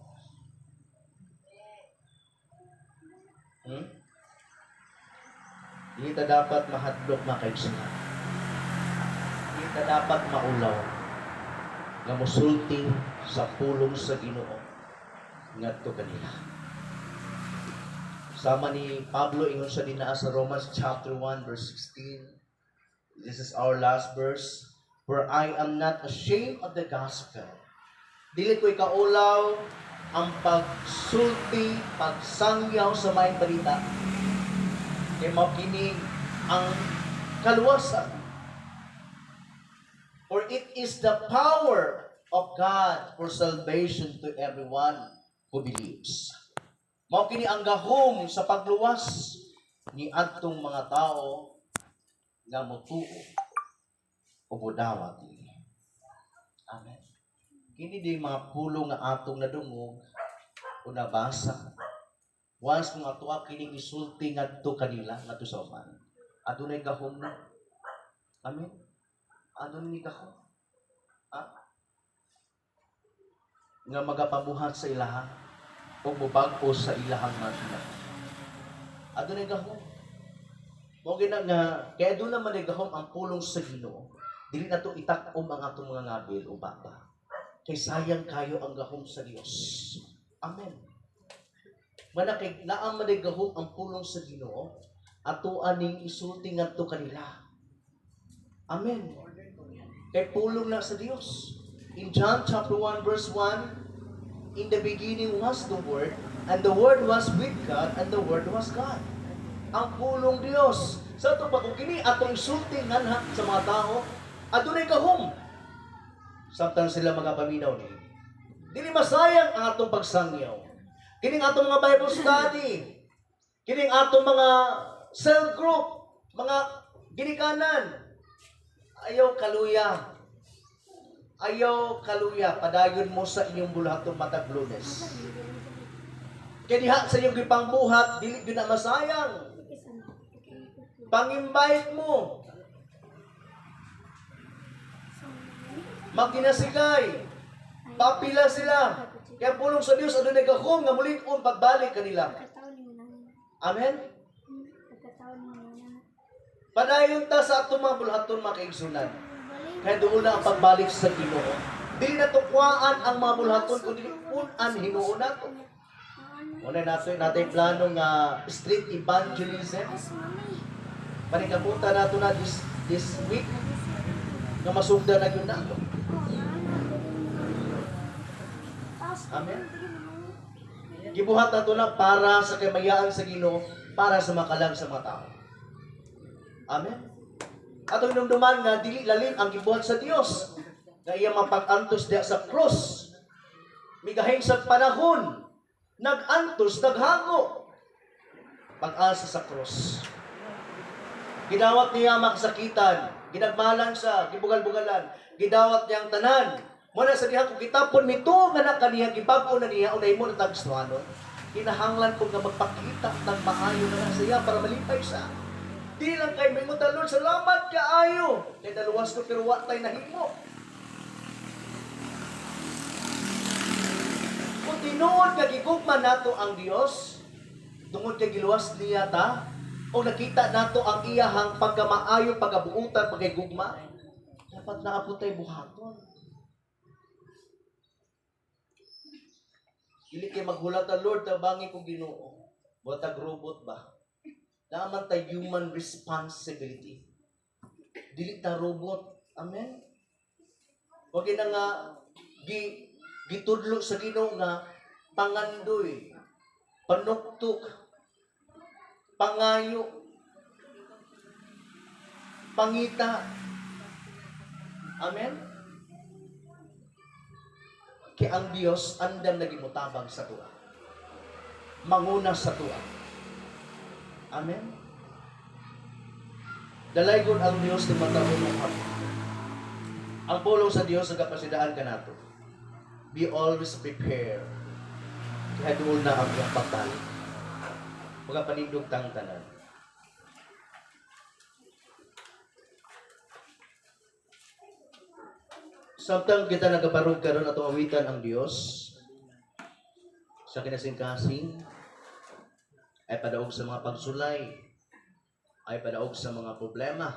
Hindi ta dapat mahadlok makaigsunan. Hindi ta dapat maulaw. nga mosulti sa pulong sa Ginoo ngadto kanila. Sama ni Pablo ingon sa dinaa sa Romans chapter 1 verse 16. This is our last verse. For I am not ashamed of the gospel. Dili ko ikaulaw ang pagsulti, pagsangyaw sa may balita. Kaya makinig ang kaluwasan. For it is the power of God for salvation to everyone who believes. Mao kini ang gahom sa pagluwas ni adtong mga tao nga motuo o budawat. Amen. Kini di mga pulong nga atong nadungog o nabasa. Once kung ato kini isulti ngadto kanila ngadto sa uban. Adunay gahom na. Amen. Adunay gahom. Nga magapabuhat sa ilaha o mubag-o sa ilahang mga adunay gahom. Mo gina nga kaya doon naman ay gahom ang pulong sa Ginoo. Dili na to itak-om ang atong mga ngabil o bata. Kay sayang kayo ang gahom sa Dios. Amen. Manakig naam man ay gahom ang pulong sa Ginoo ato aning isulti ngadto kanila. Amen. Kay pulong na sa Dios. In John chapter 1 verse 1, in the beginning was the Word, and the Word was with God, and the Word was God. Ang pulong Dios. Sa ito ba kung kini atong isulti nganha sa mga tao, adunay gahom. Samtang sila mga paminaw ni. Dili masayang ang atong pagsangyaw. Kining atong mga Bible study. Kining atong mga cell group, mga ginikanan. Ayaw kaluya. Ayaw kaluya. Padayon mo sa inyong bulahatong matag Lunes. Kaya diha sa iyong gipangbuhat, dili gyud na masayang. Pang-invite mo. Magdinasigay. Papila sila. Kaya pulong sa Dios adunay gahom nga mulig-on pagbalik kanila. Amen. Padayon ta sa atong mga bulahaton mga kaigsunan. Kaya doon na ang pagbalik sa Ginoo. Dili na tukwaan ang mga bulahaton kundi un-an Hinuon nato. Una natin plano nga street evangelism. Panikabutan nato na this week nga masugda na yun nato. Amen. Gibuhat nato na para sa kamayaan sa Ginoo, para sa makalang sa mga tao. Amen. Atong hinumduman nga dili lalim ang gibuhat sa Dios. Nga iya mapag-antos diha sa cross. Migahing sa panahon, nag-antos, naghago. Pag-asa sa cross. Gidawat niya makasakitan, ginagmalan siya, gibugal-bugalan, gidawat niya ang tanan. Muna sa diha kung kitapon mito nga na kaniya, gibag-o na niya, unay mo na tagstuanon, kinahanglan ko nga magpakita ng maayo na sa iya para malipay siya. Di lang kayo may muta, Lord, salamat kaayo. Kaya naluwas ko pero wa tayo nahimo. Kung tinuod ka gigugman nato ang Dios, tungod kay giluwas niya ta, o nakita nato ang iyahang pagkamaayo, pagabuutan, pagkagugma, dapat naaputay buhaton. Dili kay maghulat ang Lord, tabangi kong Ginoo. Botag robot ba? Naman tayo human responsibility. Dili ta robot. Amen? Huwag na nga gitudlo sa Ginoo nga pangandoy, panuktok, pangayo, pangita. Amen? Kaya ang Diyos andam naging mutabang sa tuwa. Manguna sa tuwa. Amen? Dalaygon ang Diyos ng matahong ng hapon. Ang pulong sa Diyos sa kapasidaan ka nato. Be always prepared. Kaya doon na ang iyong pagbalik. Mga panindog tang tanan. Samtang kita nagabarog karon atong awitan ang Dios sa kinasing-kasing ay padaog sa mga pagsulay, ay padaog sa mga problema.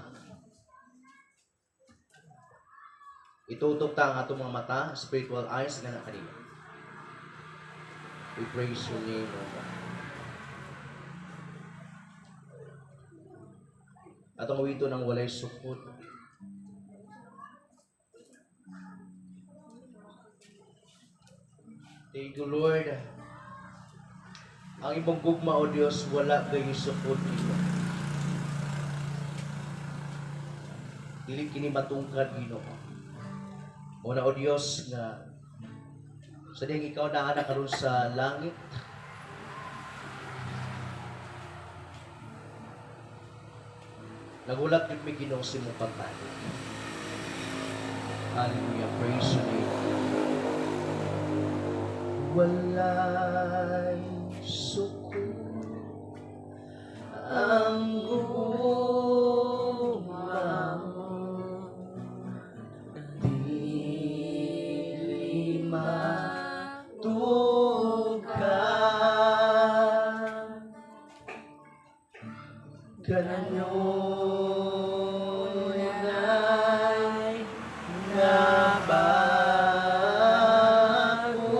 Itutok ta ang atong mga mata, spiritual eyes nga na kanina. We praise your name, O God. Atong wito ng walay sukot. Thank you, Lord. Ang imong gugma, O Diyos, wala kayo sukot nito. Dili kini matungkad, Ginoo. Una, O Diyos, nga sa diyang ikaw na anak karon sa langit, nagulat yun may Ginoo sa imong pagpalit. Hallelujah, praise your name. Walay suko ang gugma mo, dili matugkan kanunay nga bago,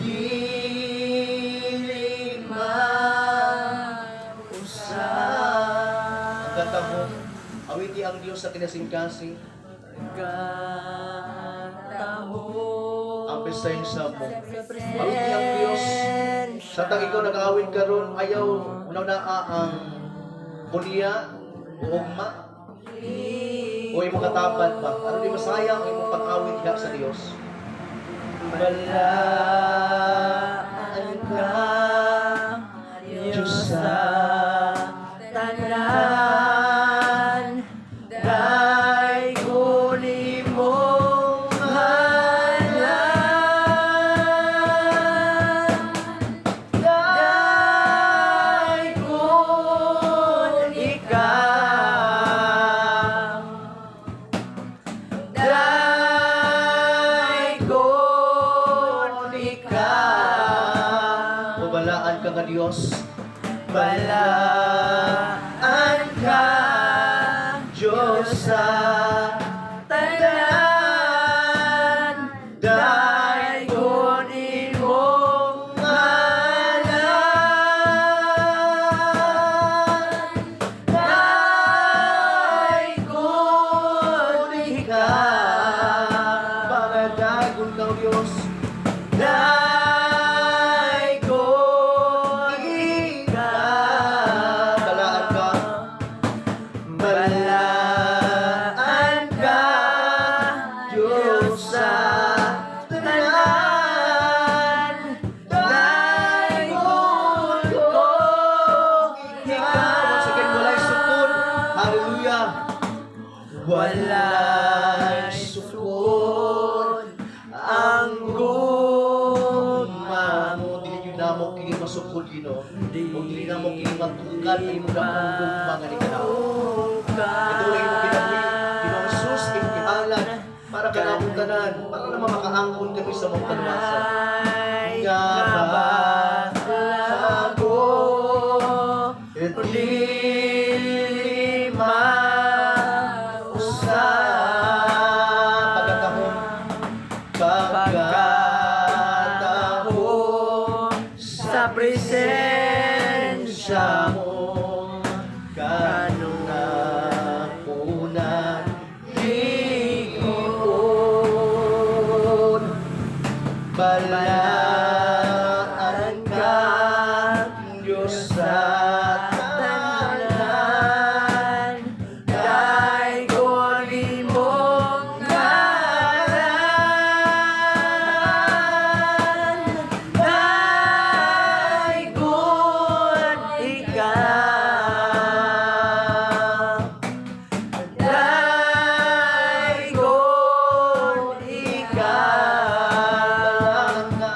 dili mausap. Ang kanta mo, awiti ang Diyos sa kinasingkasing, ang presensya mo. Awiti ang Diyos sa tang ikaw nag-awit karon, ayaw unaw na ang kuliya o ugma o imong katapat ba. Ano di masayang ang imong pag-awit ka sa Dios. Balaan ka, Diyos sa tanan, daygon imong ngalan, daygon ikaw, daygon ikaw. Balaan ka nga Diyos, balaan ka, Diyos sa tanan, daygon imong ngalan, daygon ikaw. Pagadagon kang Diyos, daygon ikaw. Balaan ka, balaan ka, Diyos sa tanan, daygon ko ikaw. Once again, walay sukod. Hallelujah. Walay sukod ang gugma mo. Dili yun na mo kini masukod, Ginoo. O dili na mo kini matungkad na imong dakong gugma nga ni kanaw. Ito ay imong kinabuhi, Ginoong Jesus, imong gihalan para kanamong tanan, para naman makaangkon kami sa mong kaluwasan. Nga ba ako dili mausap pagkatahon sa presensya mo, kanunapunan ligon. Balaan ka, Diyos sa tanan, daygon imong ngalan, daygon ikaw, daygon ikaw.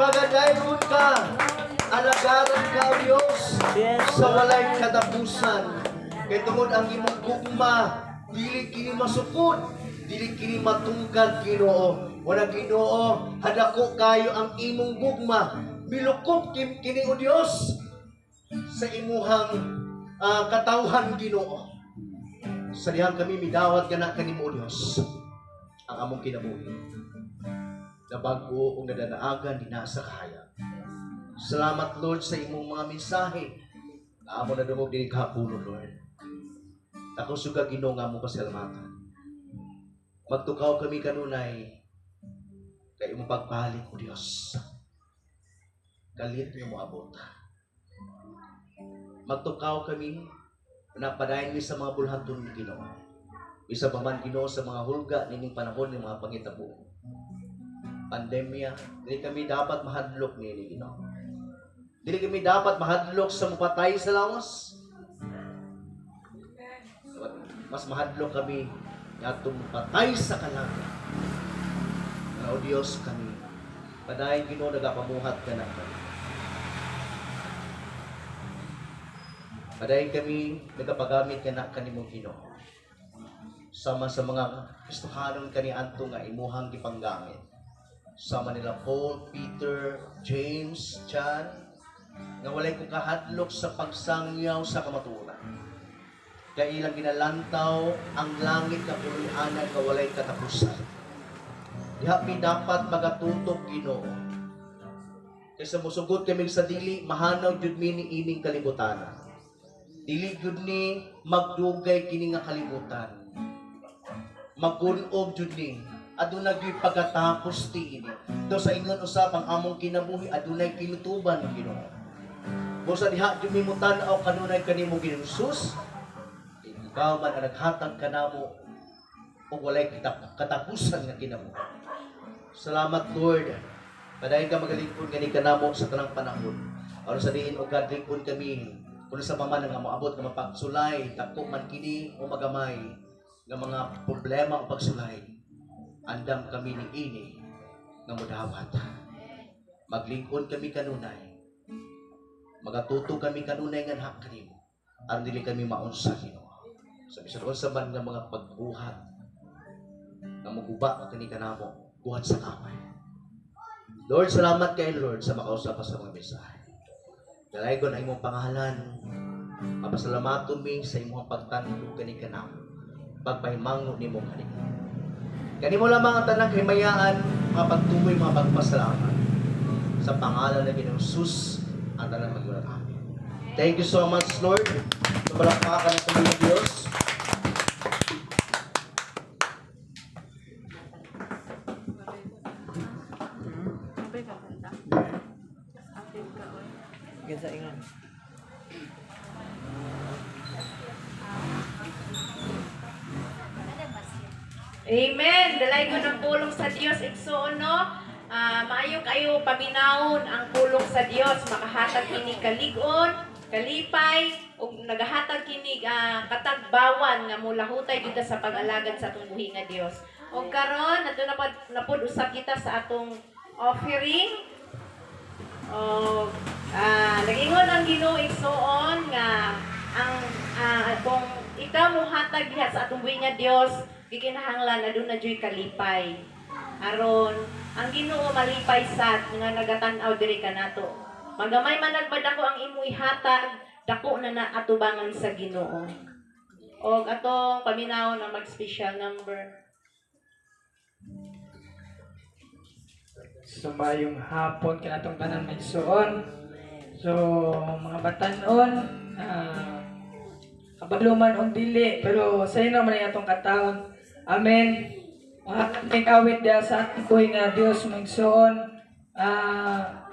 Pagadayon ka, alagaran ka, O Diyos, sa walay katapusan. Kaya tungod ang imong gugma, dili kini masukod, dili kini matungkad, Ginoo. Wala, Ginoo, hadako kayo ang imong gugma. Milukop kini, O Diyos, sa imuhang katawhan, Ginoo. Sa dihang kami midawat ka na kanimo, O Diyos, ang among kinabuhi. Na bago o nadanaagan di nasa kahayag. Salamat, Lord, sa imong mga mensahe. Na amo na dumog din kapuno, Lord. Ako suga, Ginoo, nga mo pasalamatan. Magtukaw kami kanunay kay imong pagpalit, O Diyos. Kalit nga mo abot. Magtukaw kami na padayon mi sa mga bulhanton ni Ginoo. Isa pa man, Ginoo, sa mga hulga nining panahon ng mga pangitabo. Pandemya, dili kami dapat mahadlok ni Ginoo. Dili kami dapat mahadlok sa mupatay sa lawas. Mas mahadlok kami nga patay sa kalangan. O Diyos, kami padayon, Ginoo, nagapamuhat ka na kami. Padayon kami nagapagamit ka na kanimong Ginoo. Sama sa mga gustuhanon kani anto nga imuhang gipanggamit. Sama nila Paul, Peter, James, John, nga walay ko kahadlok sa pagsangyaw sa kamatuoran. Kaya ilang ginalantaw ang langit na pulihanan nga walay katapusan. Diha mi dapat magatutok, Ginoo. Kaysa musugot kami sa dili, mahanaw jud mi ni ining kalibutan. Dili jud ni magdugay kini nga kalibutan. Magunob jud ni adunay gyud pagkatapos ti ini. Do sa ingon usab ang among kinabuhi adunay kinutuban, Ginoo. Busa diha jud mi mutan-aw kanunay kanimo, Ginoong Hesus. Ikaw man ang naghatag kanamo ug walay katapusan nga kinabuhi. Salamat, Lord. Padayon ka magalingkod gani kanamo sa tanang panahon. Aron sa diin og gadlingkod kami kuno sa paman nga moabot nga mapagsulay dako man kini o magamay nga mga problema o pagsulay. Andam kami ni ini nga modawat. Maglingkod kami kanunay. Magatuto kami kanunay nga hak kanimo. Aron dili kami maunsa, Ginoo. Sa bisan unsa man nga mga pagbuhat nga moguba kani kanamo buhat sa kamay. Lord, salamat kay Lord sa makausap sa mga mensahe. Dalaygon ang imong pangalan. Mapasalamaton mi sa imong pagtandog kani kanamo. Pagpahimango nimo kanimo. Kanimo lamang ang tanang himayaan, mga pagtuloy, mga pagpasalamat. Sa pangalan ng Ginoong Hesus, ang tanang magulat amin. Thank you so much, Lord. Sa palakpakan ng Panginoon Diyos. Amen. Dalay ko ng pulong sa Dios igsoon, no? Maayo kayo paminawon ang pulong sa Dios, makahatag kini kaligon, kalipay ug nagahatag kini katagbawan nga mulahutay jud sa pag-alagad sa atong buhi nga Dios. Ug karon nato na pod usab kita sa atong offering. Nagingon ang Ginoo igsoon nga ang kung ikaw mohatag diha sa atong buhi nga Dios, gikinahanglan aduna joy kalipay. Aron ang Ginoo malipay sad nga nagatan-aw diri kanato. Magamay man nagpadako ang imo ihatag, dako na atubangan sa Ginoo. Og atong paminaw na mag-special number. Sumayong hapon kanatong tanan may suon. So mga batanon, kabaluman on dili, pero sa ino man atong katawon. Amen. Ating awit dia sa ating buhay nga Dios magsuon.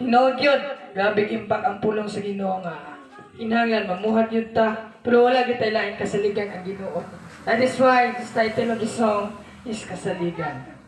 Tinuod yun. Grabe impact ang pulong sa Ginoo nga. Inhangan, mamuhat yun ta. Pero wala kita laing kasaligan ang Ginoo. That is why this title of the song is Kasaligan.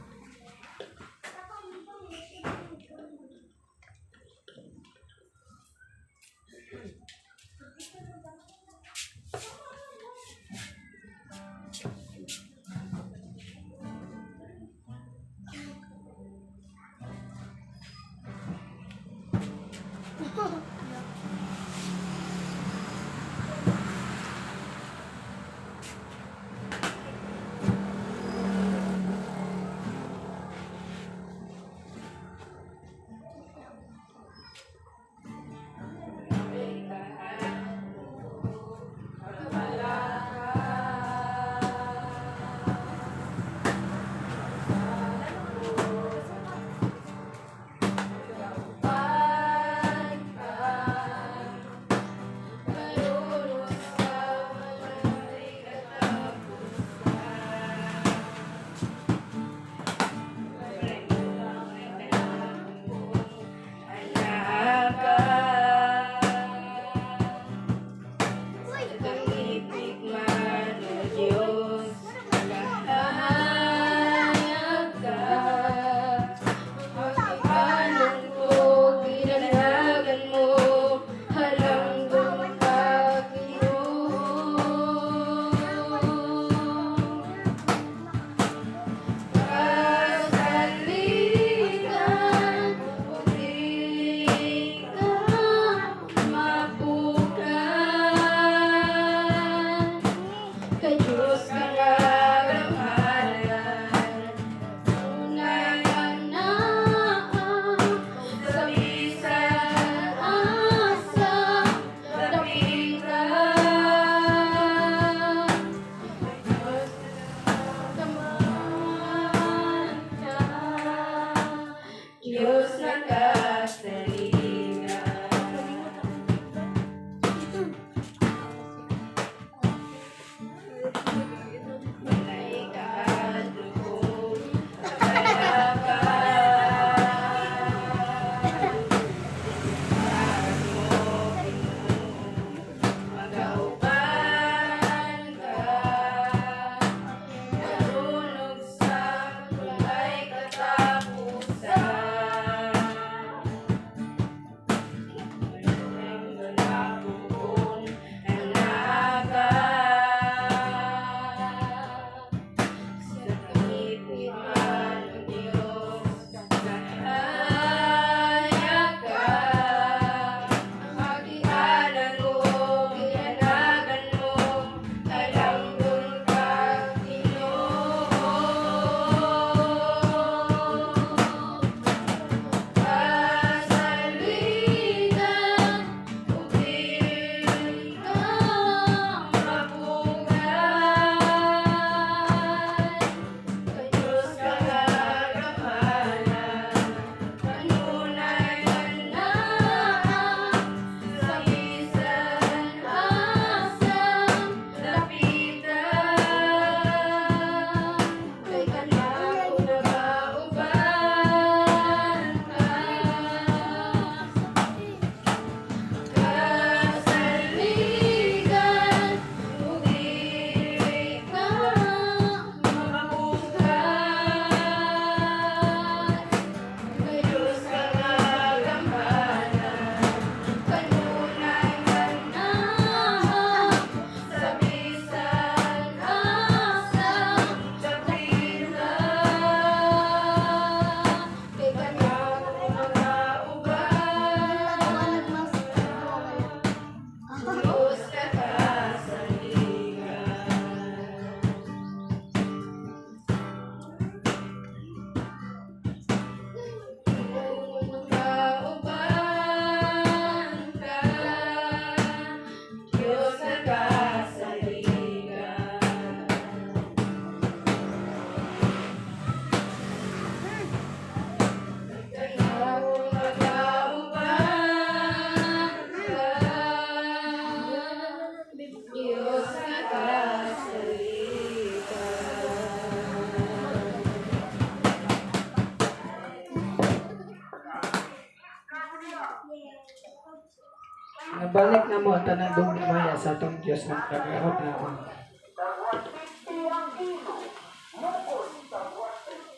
Nabalik na mo ang tanang dumaya sa atong Diyos ng kagahot naon.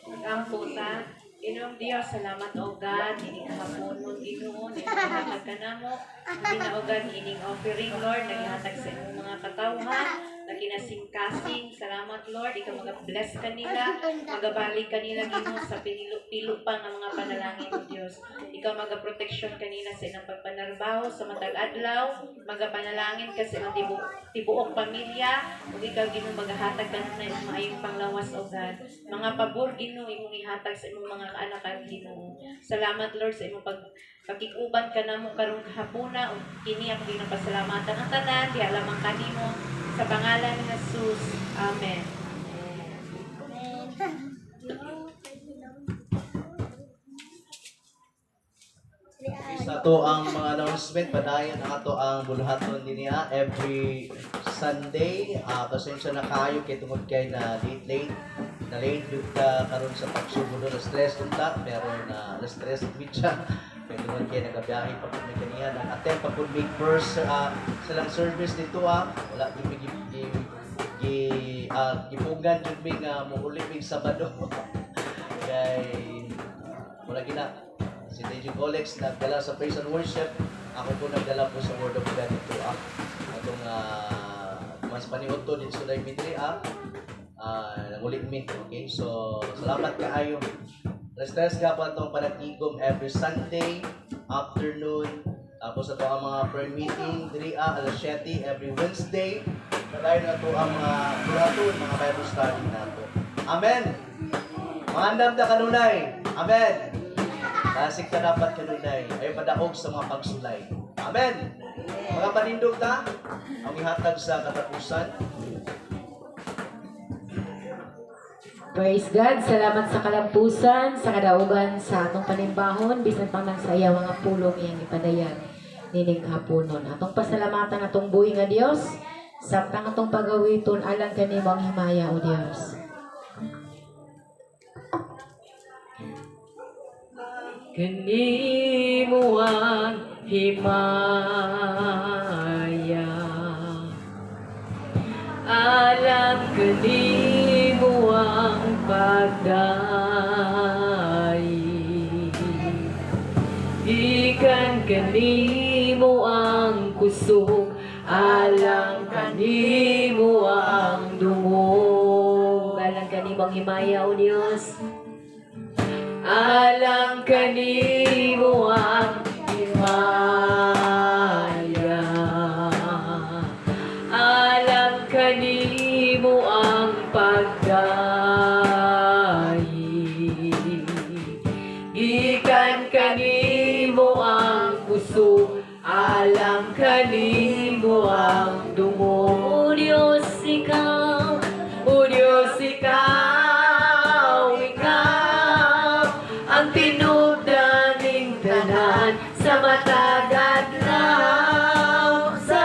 Mag-amputa. Inom Dios, salamat o God, ining kahapon mo, Ginoo, naghahatag ka na mo, hindi na o God, ining offering, Lord, naghahatag sa inyong mga katawhan, na kinasing-kasing, salamat Lord, ikaw mag-bless kanila, magabalik kanila, Ginoo, sa pinilo pa ng mga panalangin mo, Diyos. Ikaw mag-protection kanila sa ilang pagpanarbaho, sa matag adlaw, magapanalangin ka sa ilang tibuok pamilya, ug ikaw, Ginoo, maghahatag ka na ng maayong panglawas, o God. Mga pabor, Ginoo, imong ihatag sa imong mga kaanakan, Ginoo. Salamat Lord sa imong pagkikuban ka namo karong hapuna ug kini ako ginapasalamatan ang tanan diha lamang kanimo sa pangalan ni Jesus. Amen. Sa to ang mga announcement, padayon ang ato ang buluhaton niya every Sunday. Pasensya na kayo kay tungod kay na late dud ka karon sa pagsubo na stress unta pero na stress midya kay tungod kay nagabiyahe pa pud mi kaniya nag-attend pa pud mi first silang service dito wala gipugan jud mi nga muuli mig Sabado kay wala gina si DJ Colex nagdala sa praise and worship. Ako po nagdala po sa Word of God dito atong mas paniod to dito sa Midri nangulit mi. Okay, so salamat kaayo. Rest ka pa itong panagtigom every Sunday afternoon. Tapos ito ang mga prayer meeting diri alas 7 every Wednesday. Kaya na ito ang mga bulaton, mga Bible study nato. Amen. Mahandam na kanunay. Amen. Nasig ka dapat kanunay ay padaog sa mga pagsulay. Amen. Mga panindog ta, ang ihatag sa katapusan. Praise God. Salamat sa kalampusan, sa kadaugan sa atong panimbahon, bisan pang nang saya mga pulong iyang ipadayan nining haponon. Atong pasalamatan atong buhi nga Dios, samtang atong pagawiton alang kanimo ang himaya o Dios. Kanimo ang himaya, alam kanimo ang pagdayi, ikan kanimo ang kusog, alam kanimo ang dungog, alam kanimo ang himaya o Diyos. Alam kanimo ang himaya, alam kanimo ang pagdayi, gikan kanimo ang puso, alam kanimo ang dungo. O Diyos ikaw, o Diyos ikaw, ang tinubdaning tanan sa matag adlaw sa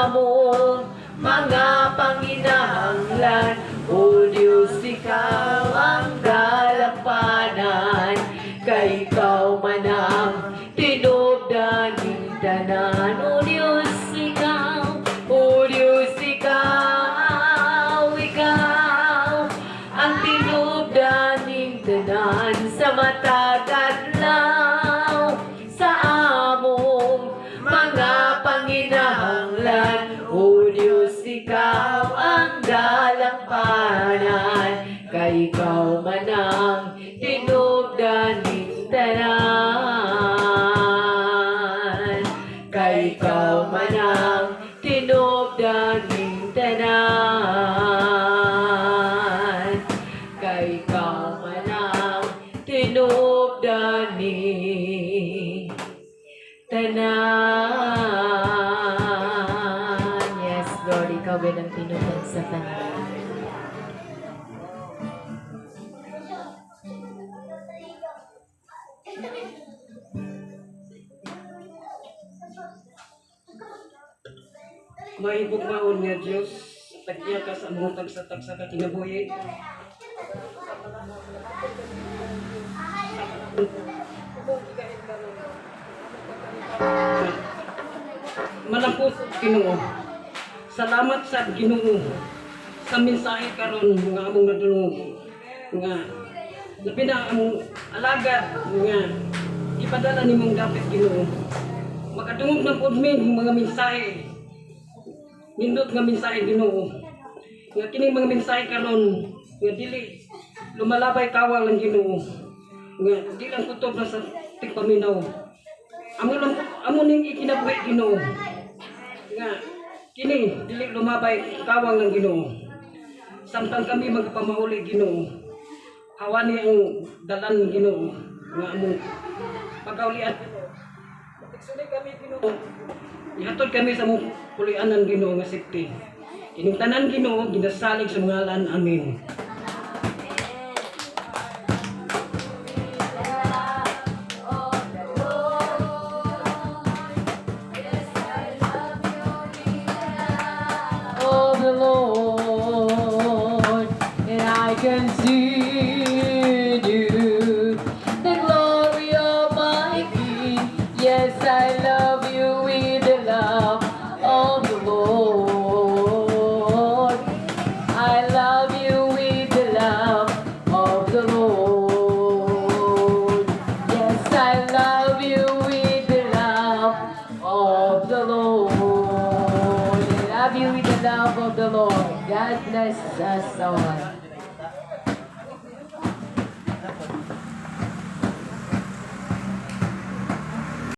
among mga panginahanglan. O Diyos, ikaw ang dalampanan, kay ikaw man ang tinubdaning tanan. O Diyos, ikaw, o Diyos, ikaw ang tinubdaning tanan sa matag adlaw sa among mga panginahanglan. O Diyos, ikaw ang dalampanan, kay ikaw man ang tinubdaning tanan, kay ikaw man ang tinubdaning tanan, kay ikaw man ang tinubdaning tanan. Yes, Lord, ikaw ba ang tinubdan sa tanan? Mahibog maon nga Diyos, tagya ka sa mutag sa tagsa ka kinabuhi. ng puso, Ginoo. Salamat sa Ginoo sa mensahe karon nga among nadulog nga labi na among alagad nga ipadala nimong dapit Ginoo. Makadungog ng pod mi mga mensahe. Nindot nga mensahe Ginoo. Nga kining mga mensahe karon nga dili lumalabay kawal lang Ginoo. Nga di lang kutob na sa tigpaminaw. Amo ning ikinabuhi Ginoo. Nga kini dili lumabay kawal lang Ginoo. Samtang kami magpamauli Ginoo. Hawani ang dalan Ginoo nga among pagkaulian. Matigsulay kami Ginoo. Ihatod kami sa mong pulianan Ginoo nga safety. Kining tanan Ginoo ginasalig sa ngalan. Amen. Of the Lord, and I can see you, the glory of my King. Yes, I love you with the love of the Lord. I love you with the love of the Lord. Yes, I love you with the love of the Lord. I love you with the love of the Lord. God bless us all.